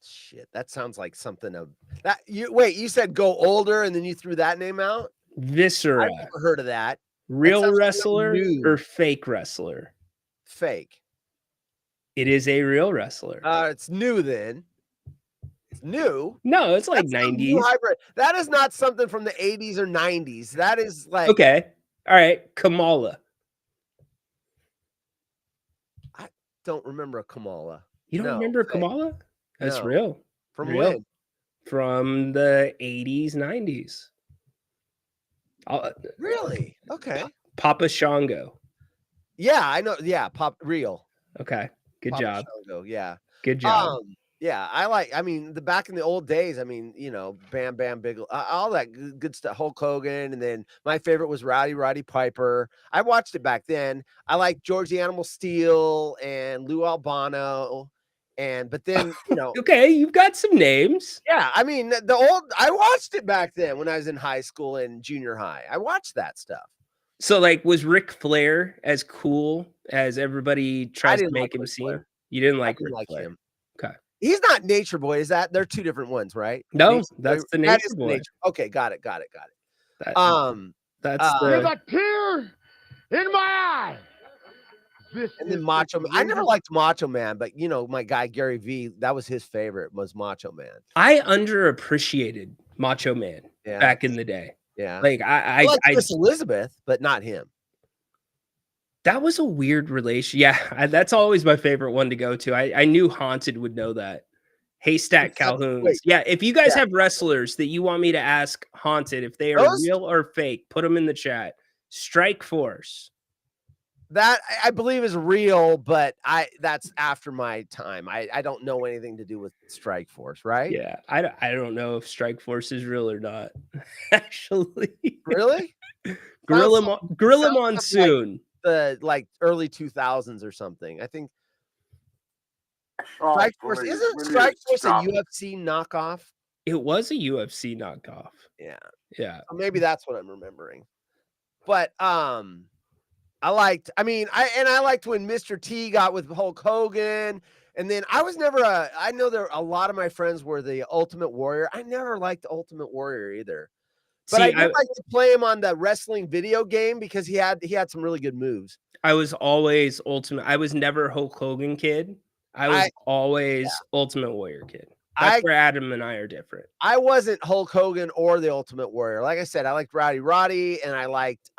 Shit, that sounds like something of that. You said go older and then you threw that name out? Viscera. I've never heard of that. Real wrestler or fake wrestler? Fake. It is a real wrestler. It's new then. It's new. No, it's like That's 90s. Hybrid. That is not something from the 80s or 90s. That is like okay. All right, Kamala. I don't remember a Kamala. You don't remember Kamala? That's real. From real. when? From the 80s, 90s. Really? Okay. Papa Shango. Yeah, I know. Yeah, real. Okay. Good Papa job. Shango, yeah. Good job. Yeah, I mean, back in the old days, I mean, Bam Bam Bigelow, all that good stuff, Hulk Hogan, and then my favorite was Roddy Piper. I watched it back then. I like George the Animal Steel and Lou Albano, but then, okay, you've got some names. Yeah, I mean, I watched it back then when I was in high school and junior high. I watched that stuff. So, like, was Ric Flair as cool as everybody tries to make him seem? You didn't like Ric Flair? Him. Okay. He's not Nature Boy. Is that? They're two different ones, right? No, that's the Nature Boy. Okay, got it. That's There's a tear in my eye. And then Macho Man. I never liked Macho Man, but my guy Gary V, that was his favorite, was Macho Man. I underappreciated Macho Man back in the day. Yeah. Like I like Miss Elizabeth, but not him. That was a weird relation. Yeah, that's always my favorite one to go to. I knew Haunted would know that. Haystack Calhoun's. Yeah, if you guys have wrestlers that you want me to ask Haunted if they are real or fake, put them in the chat. Strike Force. That I believe is real, but that's after my time. I don't know anything to do with Strike Force, right? Yeah, I don't know if Strike Force is real or not. Actually, really? Gorilla Monsoon. Like the early 2000s or something. I think Strike Force isn't Strike Force a UFC knockoff? It was a UFC knockoff. Yeah. Yeah. So maybe that's what I'm remembering. But I liked when Mr. T got with Hulk Hogan, And then I was never I know a lot of my friends were the Ultimate Warrior. I never liked the Ultimate Warrior either. But I did like to play him on the wrestling video game because he had some really good moves. I was always Ultimate. I was never Hulk Hogan kid. I was always Ultimate Warrior kid. That's where Adam and I are different. I wasn't Hulk Hogan or the Ultimate Warrior. Like I said, I liked Roddy, and I liked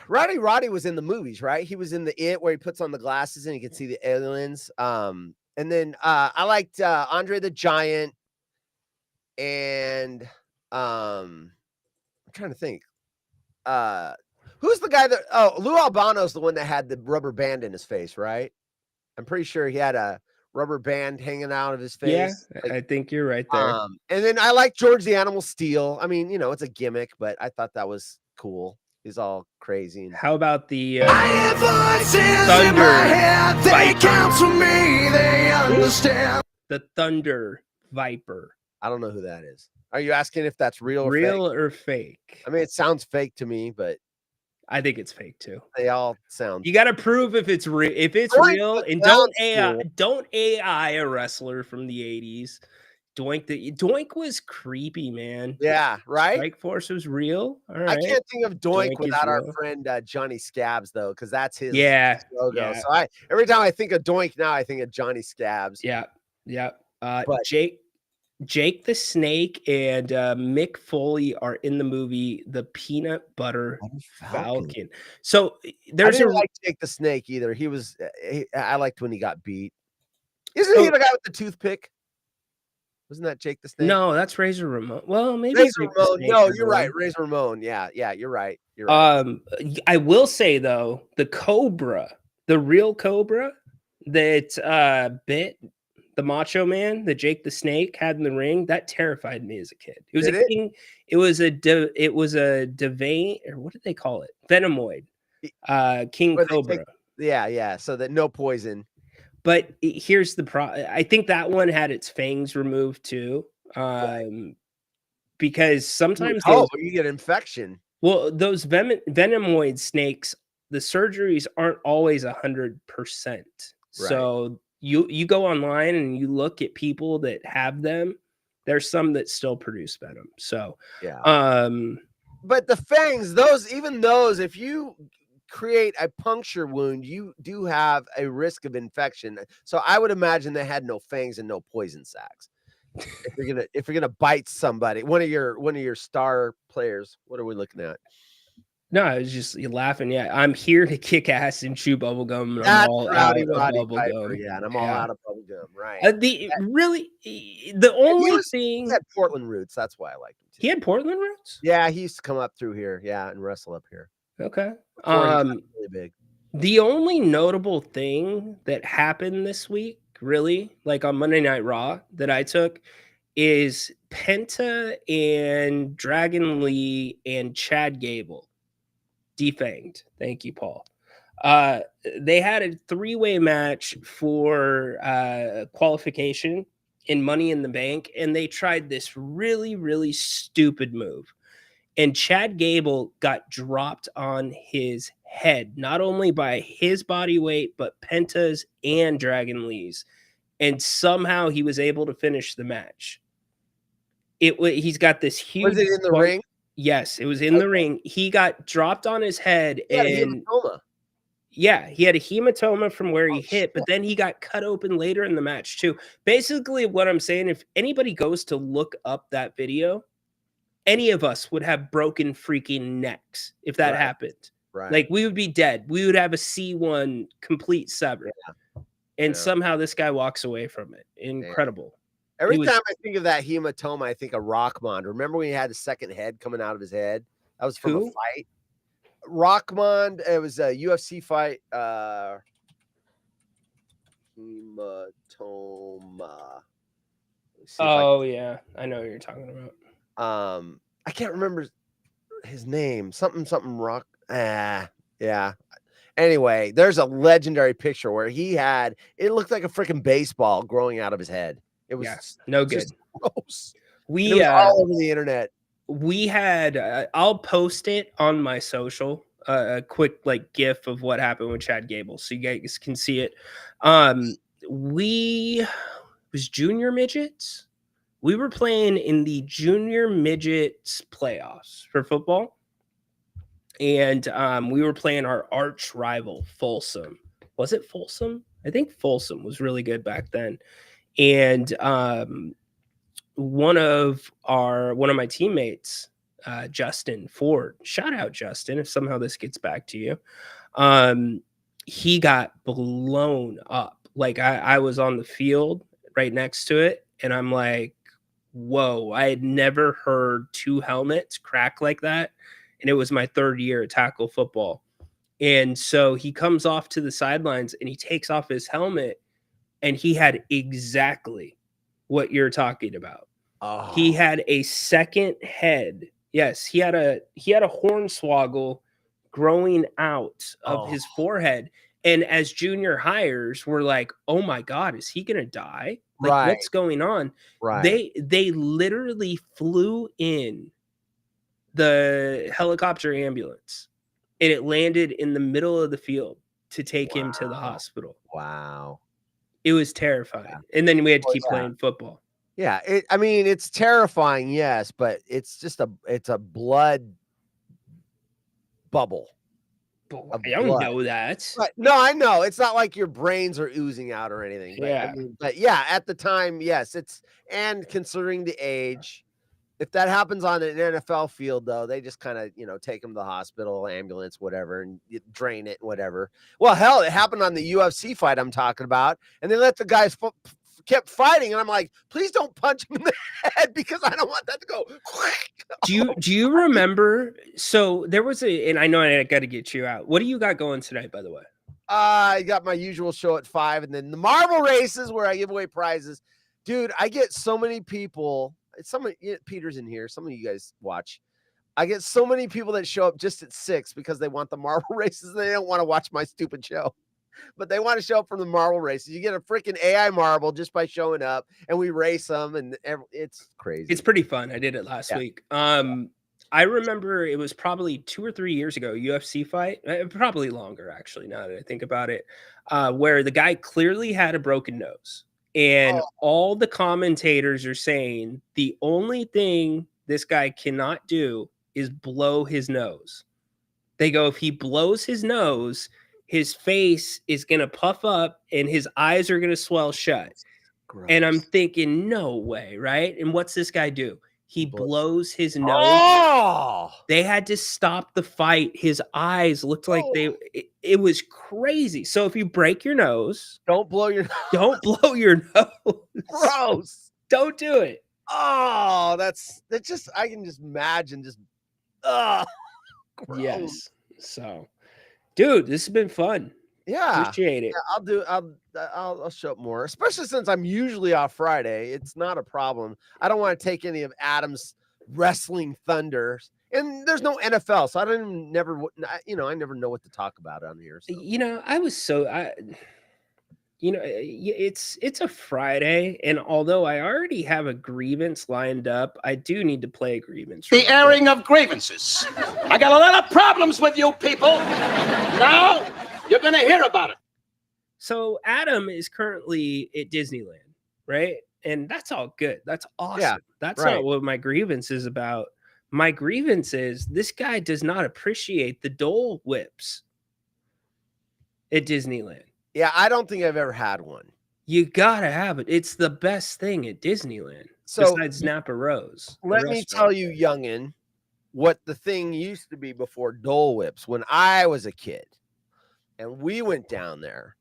Roddy was in the movies, right? He was in the It where he puts on the glasses and you can see the aliens. And then I liked Andre the Giant, and I'm trying to think. Who's the guy that Lou Albano's the one that had the rubber band in his face, right? I'm pretty sure he had a rubber band hanging out of his face. Yeah, I think you're right there. And then I like George the Animal Steel. I mean, it's a gimmick, but I thought that was cool. He's all crazy. How about the Thunder they count for me, they understand. The Thunder Viper. I don't know who that is. Are you asking if that's real or fake? I mean, it sounds fake to me, but I think it's fake too. They all sound. You got to prove if it's real. If it's real, and don't AI a wrestler from the 80s. Doink was creepy, man. Yeah, right. Strike Force was real. All right. I can't think of Doink without our friend Johnny Scabs, though, because that's his logo. Yeah. So every time I think of Doink now, I think of Johnny Scabs. Yeah. Jake the Snake and Mick Foley are in the movie The Peanut Butter Falcon. So I didn't like Jake the Snake either. He was. I liked when he got beat. Isn't he the guy with the toothpick? Wasn't that Jake the Snake? No, that's Razor Ramon. Well, maybe Razor Ramon. No, you're right. Razor Ramon. Yeah, you're right. You're right. I will say though, the Cobra, the real Cobra that bit the Macho Man, that Jake the Snake had in the ring, that terrified me as a kid. It was king. It was a Devane, or what did they call it? Venomoid. King Cobra. Yeah. So that no poison. But here's the problem. I think that one had its fangs removed too, because sometimes you get infection. Well, those venomoid snakes, the surgeries aren't always 100%. So you go online and you look at people that have them. There's some that still produce venom. So but the fangs, even those, if you create a puncture wound, you do have a risk of infection. So I would imagine they had no fangs and no poison sacs. if you're gonna bite somebody, one of your star players. What are we looking at? No, I was just laughing. Yeah, I'm here to kick ass and chew bubble gum. I'm all out of bubble gum. Yeah, and I'm all out of bubble gum. Right. The only thing he had Portland roots. That's why I liked him too. He had Portland roots. Yeah, he used to come up through here. Yeah, and wrestle up here. Okay. Really big. The only notable thing that happened this week, really, like on Monday Night Raw that I took, is Penta and Dragon Lee and Chad Gable defanged. Thank you, Paul. They had a 3-way match for qualification in Money in the Bank, and they tried this really, really stupid move. And Chad Gable got dropped on his head, not only by his body weight, but Penta's and Dragon Lee's. And somehow he was able to finish the match. He's got this huge. Was it in the ring? Yes, it was in the ring. He got dropped on his head. He had a hematoma. Yeah, he had a hematoma from where he hit, but then he got cut open later in the match too. Basically, what I'm saying, if anybody goes to look up that video, any of us would have broken freaking necks if that happened. Right. Like we would be dead. We would have a C1 complete sever. Yeah. And somehow this guy walks away from it. Incredible. Every time I think of that hematoma, I think of Rockmond. Remember when he had the second head coming out of his head? That was from a fight. Rockmond, it was a UFC fight. Hematoma. Oh, yeah. I know what you're talking about. I can't remember his name. Something rock. Yeah. Anyway, there's a legendary picture where it looked like a freaking baseball growing out of his head. It was no good. Gross. We all over the internet. We had I'll post it on my social a quick like GIF of what happened with Chad Gable, so you guys can see it. We was junior midgets. We were playing in the junior midgets playoffs for football, and we were playing our arch rival Folsom. Was it Folsom? I think Folsom was really good back then, and one of my teammates, Justin Ford, shout out Justin if somehow this gets back to you, he got blown up. Like I was on the field right next to it, and I'm like, whoa, I had never heard two helmets crack like that, and it was my third year at tackle football. And so he comes off to the sidelines and he takes off his helmet, and he had exactly what you're talking about. He had a second head. Yes, he had a hornswoggle growing out of his forehead. And as junior hires, we're like, oh my God, is he gonna die? Like, what's going on? Right. They literally flew in the helicopter ambulance, and it landed in the middle of the field to take him to the hospital. Wow. It was terrifying. And then we had to keep playing football. Yeah, I mean, it's terrifying, yes, but it's just a blood bubble. I don't know that. But, no, I know. It's not like your brains are oozing out or anything. But, Yeah. I mean, but yeah, at the time, yes, and considering the age, if that happens on an NFL field, though, they just kind of, take him to the hospital, ambulance, whatever, and you drain it, whatever. Well, hell, it happened on the UFC fight I'm talking about, and they let the guys kept fighting, and I'm like, please don't punch him in the head because I don't want that to go. Do you remember? So there was and I know I got to get you out. What do you got going tonight, by the way? I got my usual show at 5, and then the marble races where I give away prizes. Dude, I get so many people. Peter's in here. Some of you guys watch. I get so many people that show up just at 6 because they want the marble races. And they don't want to watch my stupid show, but they want to show up from the marble races. You get a freaking AI marble just by showing up, and we race them, and it's crazy. It's pretty fun. I did it last week. I remember it was probably 2 or 3 years ago, UFC fight, probably longer actually, now that I think about it, where the guy clearly had a broken nose. And all the commentators are saying the only thing this guy cannot do is blow his nose. They go, if he blows his nose, his face is going to puff up and his eyes are going to swell shut. Gross. And I'm thinking, no way, right? And what's this guy do? He blows his nose. Oh! They had to stop the fight. His eyes looked like it was crazy. So if you break your nose, don't blow your nose. Gross. Don't do it. Oh, that's just, I can just imagine just, gross. Yes. So, dude, this has been fun. Yeah. Appreciate it. Yeah, I'll show up more, especially since I'm usually off Friday. It's not a problem. I don't want to take any of Adam's wrestling thunders, and there's no NFL, so I never know what to talk about on here. So. It's a Friday, and although I already have a grievance lined up, I do need to play a grievance. The airing of grievances. I got a lot of problems with you people. Now you're going to hear about it. So Adam is currently at Disneyland, right? And that's all good. That's awesome. Yeah, that's right. not what my grievance is about. My grievance is this guy does not appreciate the Dole Whips at Disneyland. Yeah, I don't think I've ever had one. You gotta have it. It's the best thing at Disneyland. So besides Napa Rose. Let me tell you, youngin, what the thing used to be before Dole Whips when I was a kid. And we went down there,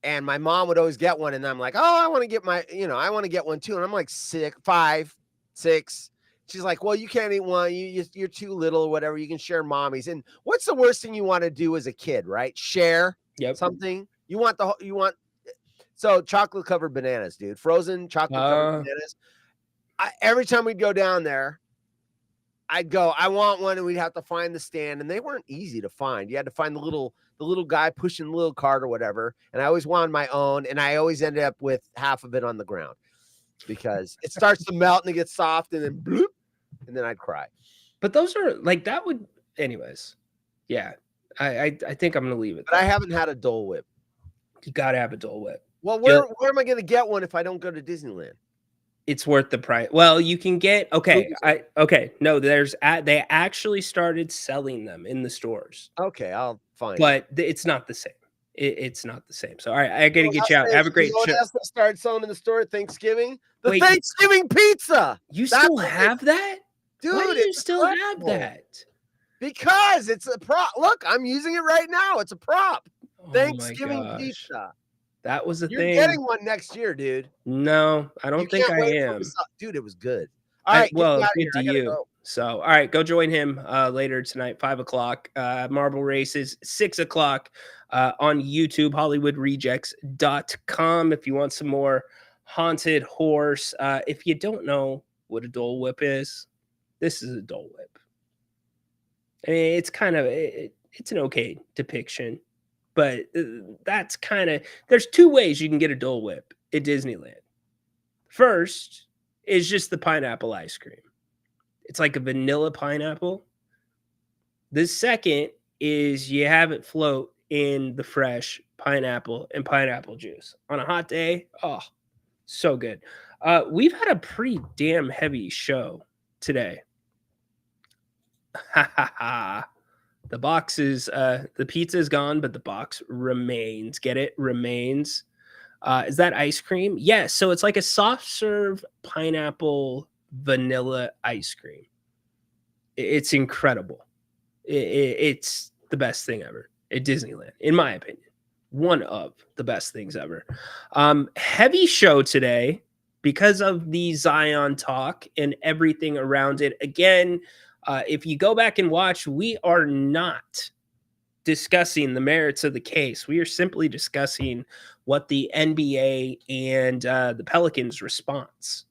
and my mom would always get one. And I'm like, oh, I want to get I want to get one too. And I'm like 5, 6. She's like, well, you can't eat one. You're too little or whatever. You can share mommies. And what's the worst thing you want to do as a kid, right? Share something. So chocolate covered bananas, dude. Frozen chocolate covered bananas. Every time we'd go down there, I'd go, I want one, and we'd have to find the stand, and they weren't easy to find. You had to find the little guy pushing the little cart or whatever. And I always wanted my own, and I always ended up with half of it on the ground because it starts to melt and it gets soft, and then bloop, and then I'd cry. But those are like that would, anyways. Yeah. I think I'm gonna leave it. But I haven't had a Dole Whip. You gotta have a Dole Whip. Well, where am I going to get one if I don't go to Disneyland? It's worth the price. Well, you can get no, they actually started selling them in the stores. Okay, I'll find. But it's not the same. It's not the same. So all right, I gotta get you out. Have a great show. show. Started selling in the store at Thanksgiving. Thanksgiving pizza. You still have that, dude? Why do you still have that? Because it's a prop. Look, I'm using it right now. It's a prop. Thanksgiving pizza. That was a You're thing. You're getting one next year, dude. No, I don't think I am. Dude, it was good. All right, well, good to you. Go. So, all right, go join him later tonight, 5 o'clock. Marble Races, 6 o'clock on YouTube, HollywoodRejects.com. If you want some more haunted horse. If you don't know what a Dole Whip is, this is a Dole Whip. I mean, it's kind of, it's an okay depiction. But that's kind of, there's two ways you can get a Dole Whip at Disneyland. First is just the pineapple ice cream. It's like a vanilla pineapple. The second is you have it float in the fresh pineapple and pineapple juice. On a hot day, oh, so good. We've had a pretty damn heavy show today. Ha ha ha. The box is, the pizza is gone, but the box remains. Get it? Remains. Is that ice cream? Yes. So it's like a soft serve pineapple vanilla ice cream. It's incredible. It's the best thing ever at Disneyland, in my opinion. One of the best things ever. Heavy show today because of the Zion talk and everything around it. Again, if you go back and watch, we are not discussing the merits of the case. We are simply discussing what the NBA and the Pelicans' response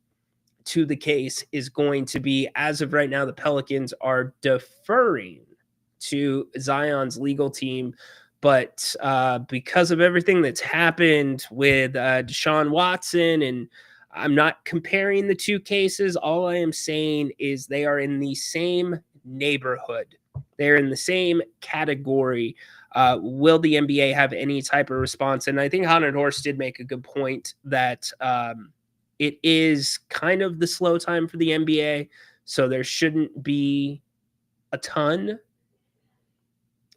to the case is going to be. As of right now, the Pelicans are deferring to Zion's legal team. But because of everything that's happened with Deshaun Watson, and I'm not comparing the two cases. All I am saying is they are in the same neighborhood. They're in the same category. Will the NBA have any type of response? And I think Haunted Horse did make a good point that it is kind of the slow time for the NBA. So there shouldn't be a ton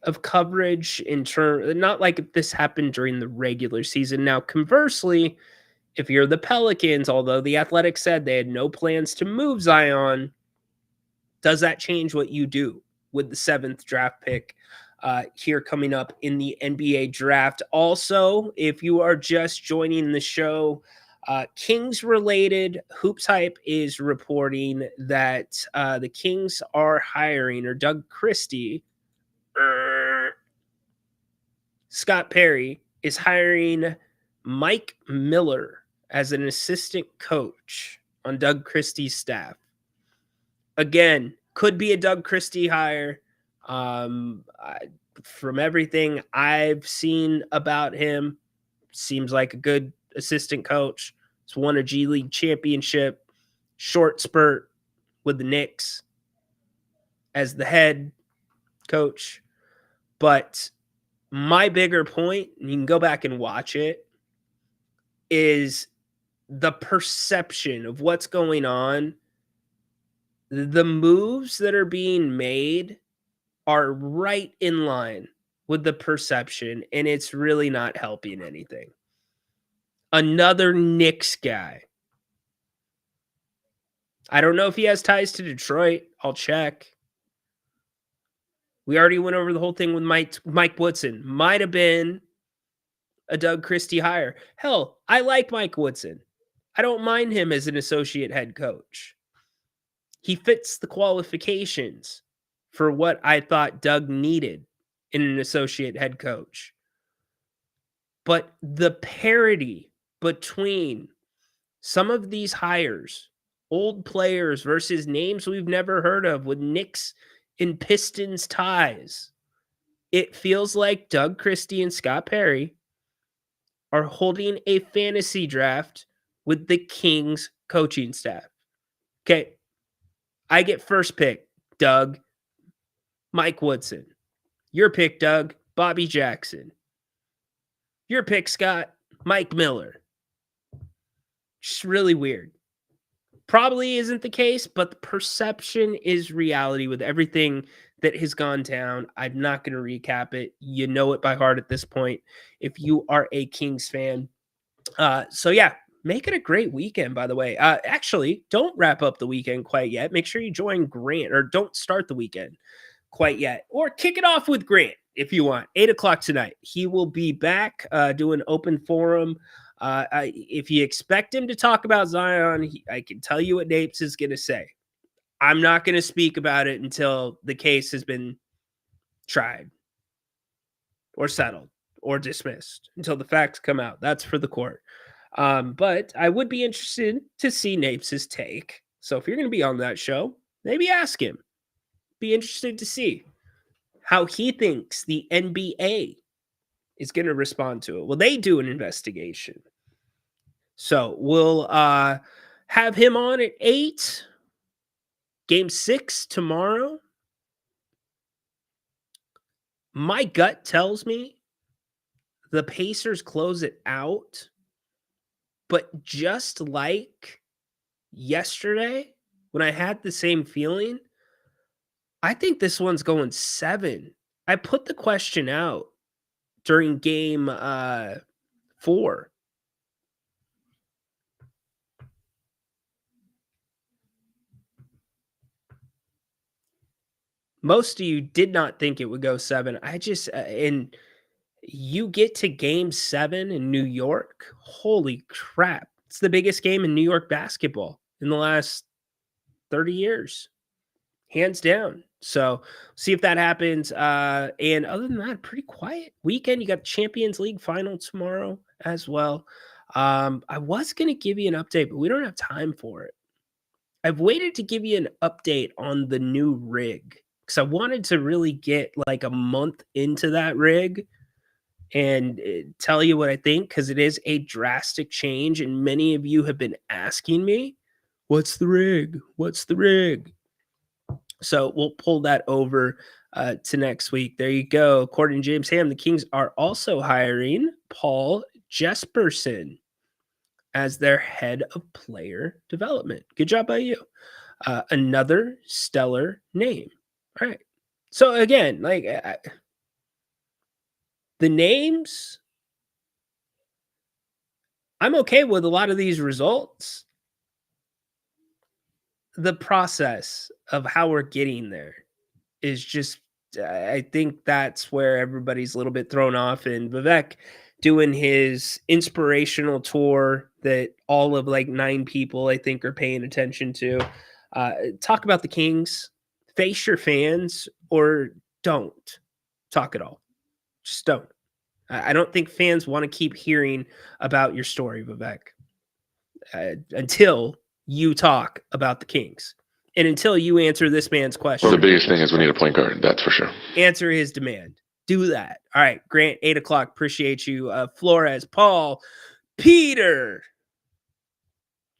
of coverage in turn, not like if this happened during the regular season. Now, conversely, if you're the Pelicans, although the Athletic said they had no plans to move Zion, does that change what you do with the 7th draft pick here coming up in the NBA draft? Also, if you are just joining the show, Kings related, Hoops Hype is reporting that the Kings are hiring, or Doug Christie, Scott Perry is hiring Mike Miller as an assistant coach on Doug Christie's staff. Again, could be a Doug Christie hire. From everything I've seen about him, seems like a good assistant coach. He's won a G League championship, short spurt with the Knicks as the head coach. But my bigger point, and you can go back and watch it, is the perception of what's going on. The moves that are being made are right in line with the perception, and it's really not helping anything. Another Knicks guy. I don't know if he has ties to Detroit. I'll check. We already went over the whole thing with Mike Woodson. Might have been a Doug Christie hire. Hell, I like Mike Woodson. I don't mind him as an associate head coach. He fits the qualifications for what I thought Doug needed in an associate head coach. But the parity between some of these hires, old players versus names we've never heard of with Knicks and Pistons ties, it feels like Doug Christie and Scott Perry are holding a fantasy draft with the Kings coaching staff. Okay, I get first pick, Doug, Mike Woodson. Your pick, Doug, Bobby Jackson. Your pick, Scott, Mike Miller. Just really weird. Probably isn't the case, but the perception is reality with everything that has gone down. I'm not going to recap it. You know it by heart at this point if you are a Kings fan. So yeah, make it a great weekend, by the way. Actually, don't wrap up the weekend quite yet. Make sure you join Grant, or don't start the weekend quite yet, or kick it off with Grant if you want. 8:00 tonight. He will be back doing open forum. If you expect him to talk about Zion, I can tell you what Napes is going to say. I'm not going to speak about it until the case has been tried or settled or dismissed, until the facts come out. That's for the court. But I would be interested to see Napes' take. So if you're going to be on that show, maybe ask him. Be interested to see how he thinks the NBA is going to respond to it. Will they do an investigation? So we'll have him on at 8. Game 6 tomorrow. My gut tells me the Pacers close it out. But just like yesterday, when I had the same feeling, I think this one's going 7. I put the question out during game 4. Most of you did not think it would go 7. I just, and you get to game 7 in New York. Holy crap. It's the biggest game in New York basketball in the last 30 years. Hands down. So see if that happens. And other than that, pretty quiet weekend. You got Champions League final tomorrow as well. I was going to give you an update, but we don't have time for it. I've waited to give you an update on the new rig because I wanted to really get like a month into that rig and tell you what I think, because it is a drastic change. And many of you have been asking me, what's the rig? What's the rig? So we'll pull that over to next week. There you go. According to James Ham, the Kings are also hiring Paul Jesperson as their head of player development. Good job by you. Another stellar name. All right. So again, like the names, I'm okay with a lot of these results. The process of how we're getting there is just, I think that's where everybody's a little bit thrown off. And Vivek doing his inspirational tour that all of like 9 people, I think, are paying attention to. Talk about the Kings, face your fans, or don't talk at all. Just don't. I don't think fans want to keep hearing about your story, Vivek, until you talk about the Kings and until you answer this man's question. Well, the biggest thing is we need a point guard. That's for sure. Answer his demand. Do that. All right, Grant, 8:00. Appreciate you. Flores, Paul, Peter,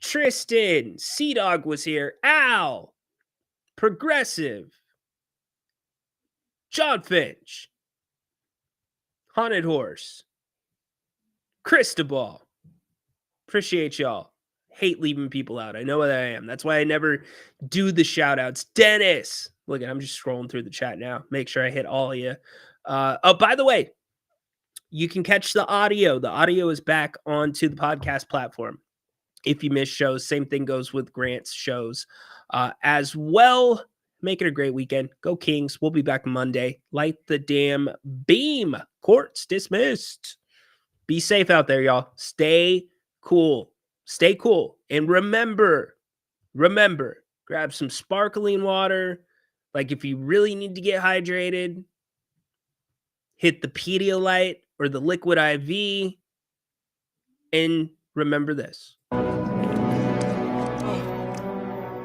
Tristan, Sea-Dog was here. Al, Progressive, John Finch, Haunted Horse, Cristobal. Appreciate y'all. Hate leaving people out. I know what I am. That's why I never do the shout outs. Dennis. Look, I'm just scrolling through the chat now. Make sure I hit all of you. Oh, by the way, you can catch the audio. The audio is back onto the podcast platform. If you miss shows, same thing goes with Grant's shows as well. Make it a great weekend. Go Kings. We'll be back Monday. Light the damn beam. Court's dismissed. Be safe out there, y'all. Stay cool. Stay cool. And remember, grab some sparkling water. Like if you really need to get hydrated, hit the Pedialyte or the Liquid IV. And remember this.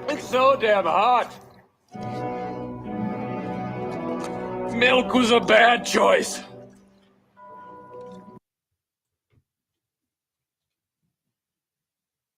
It's so damn hot. Milk was a bad choice.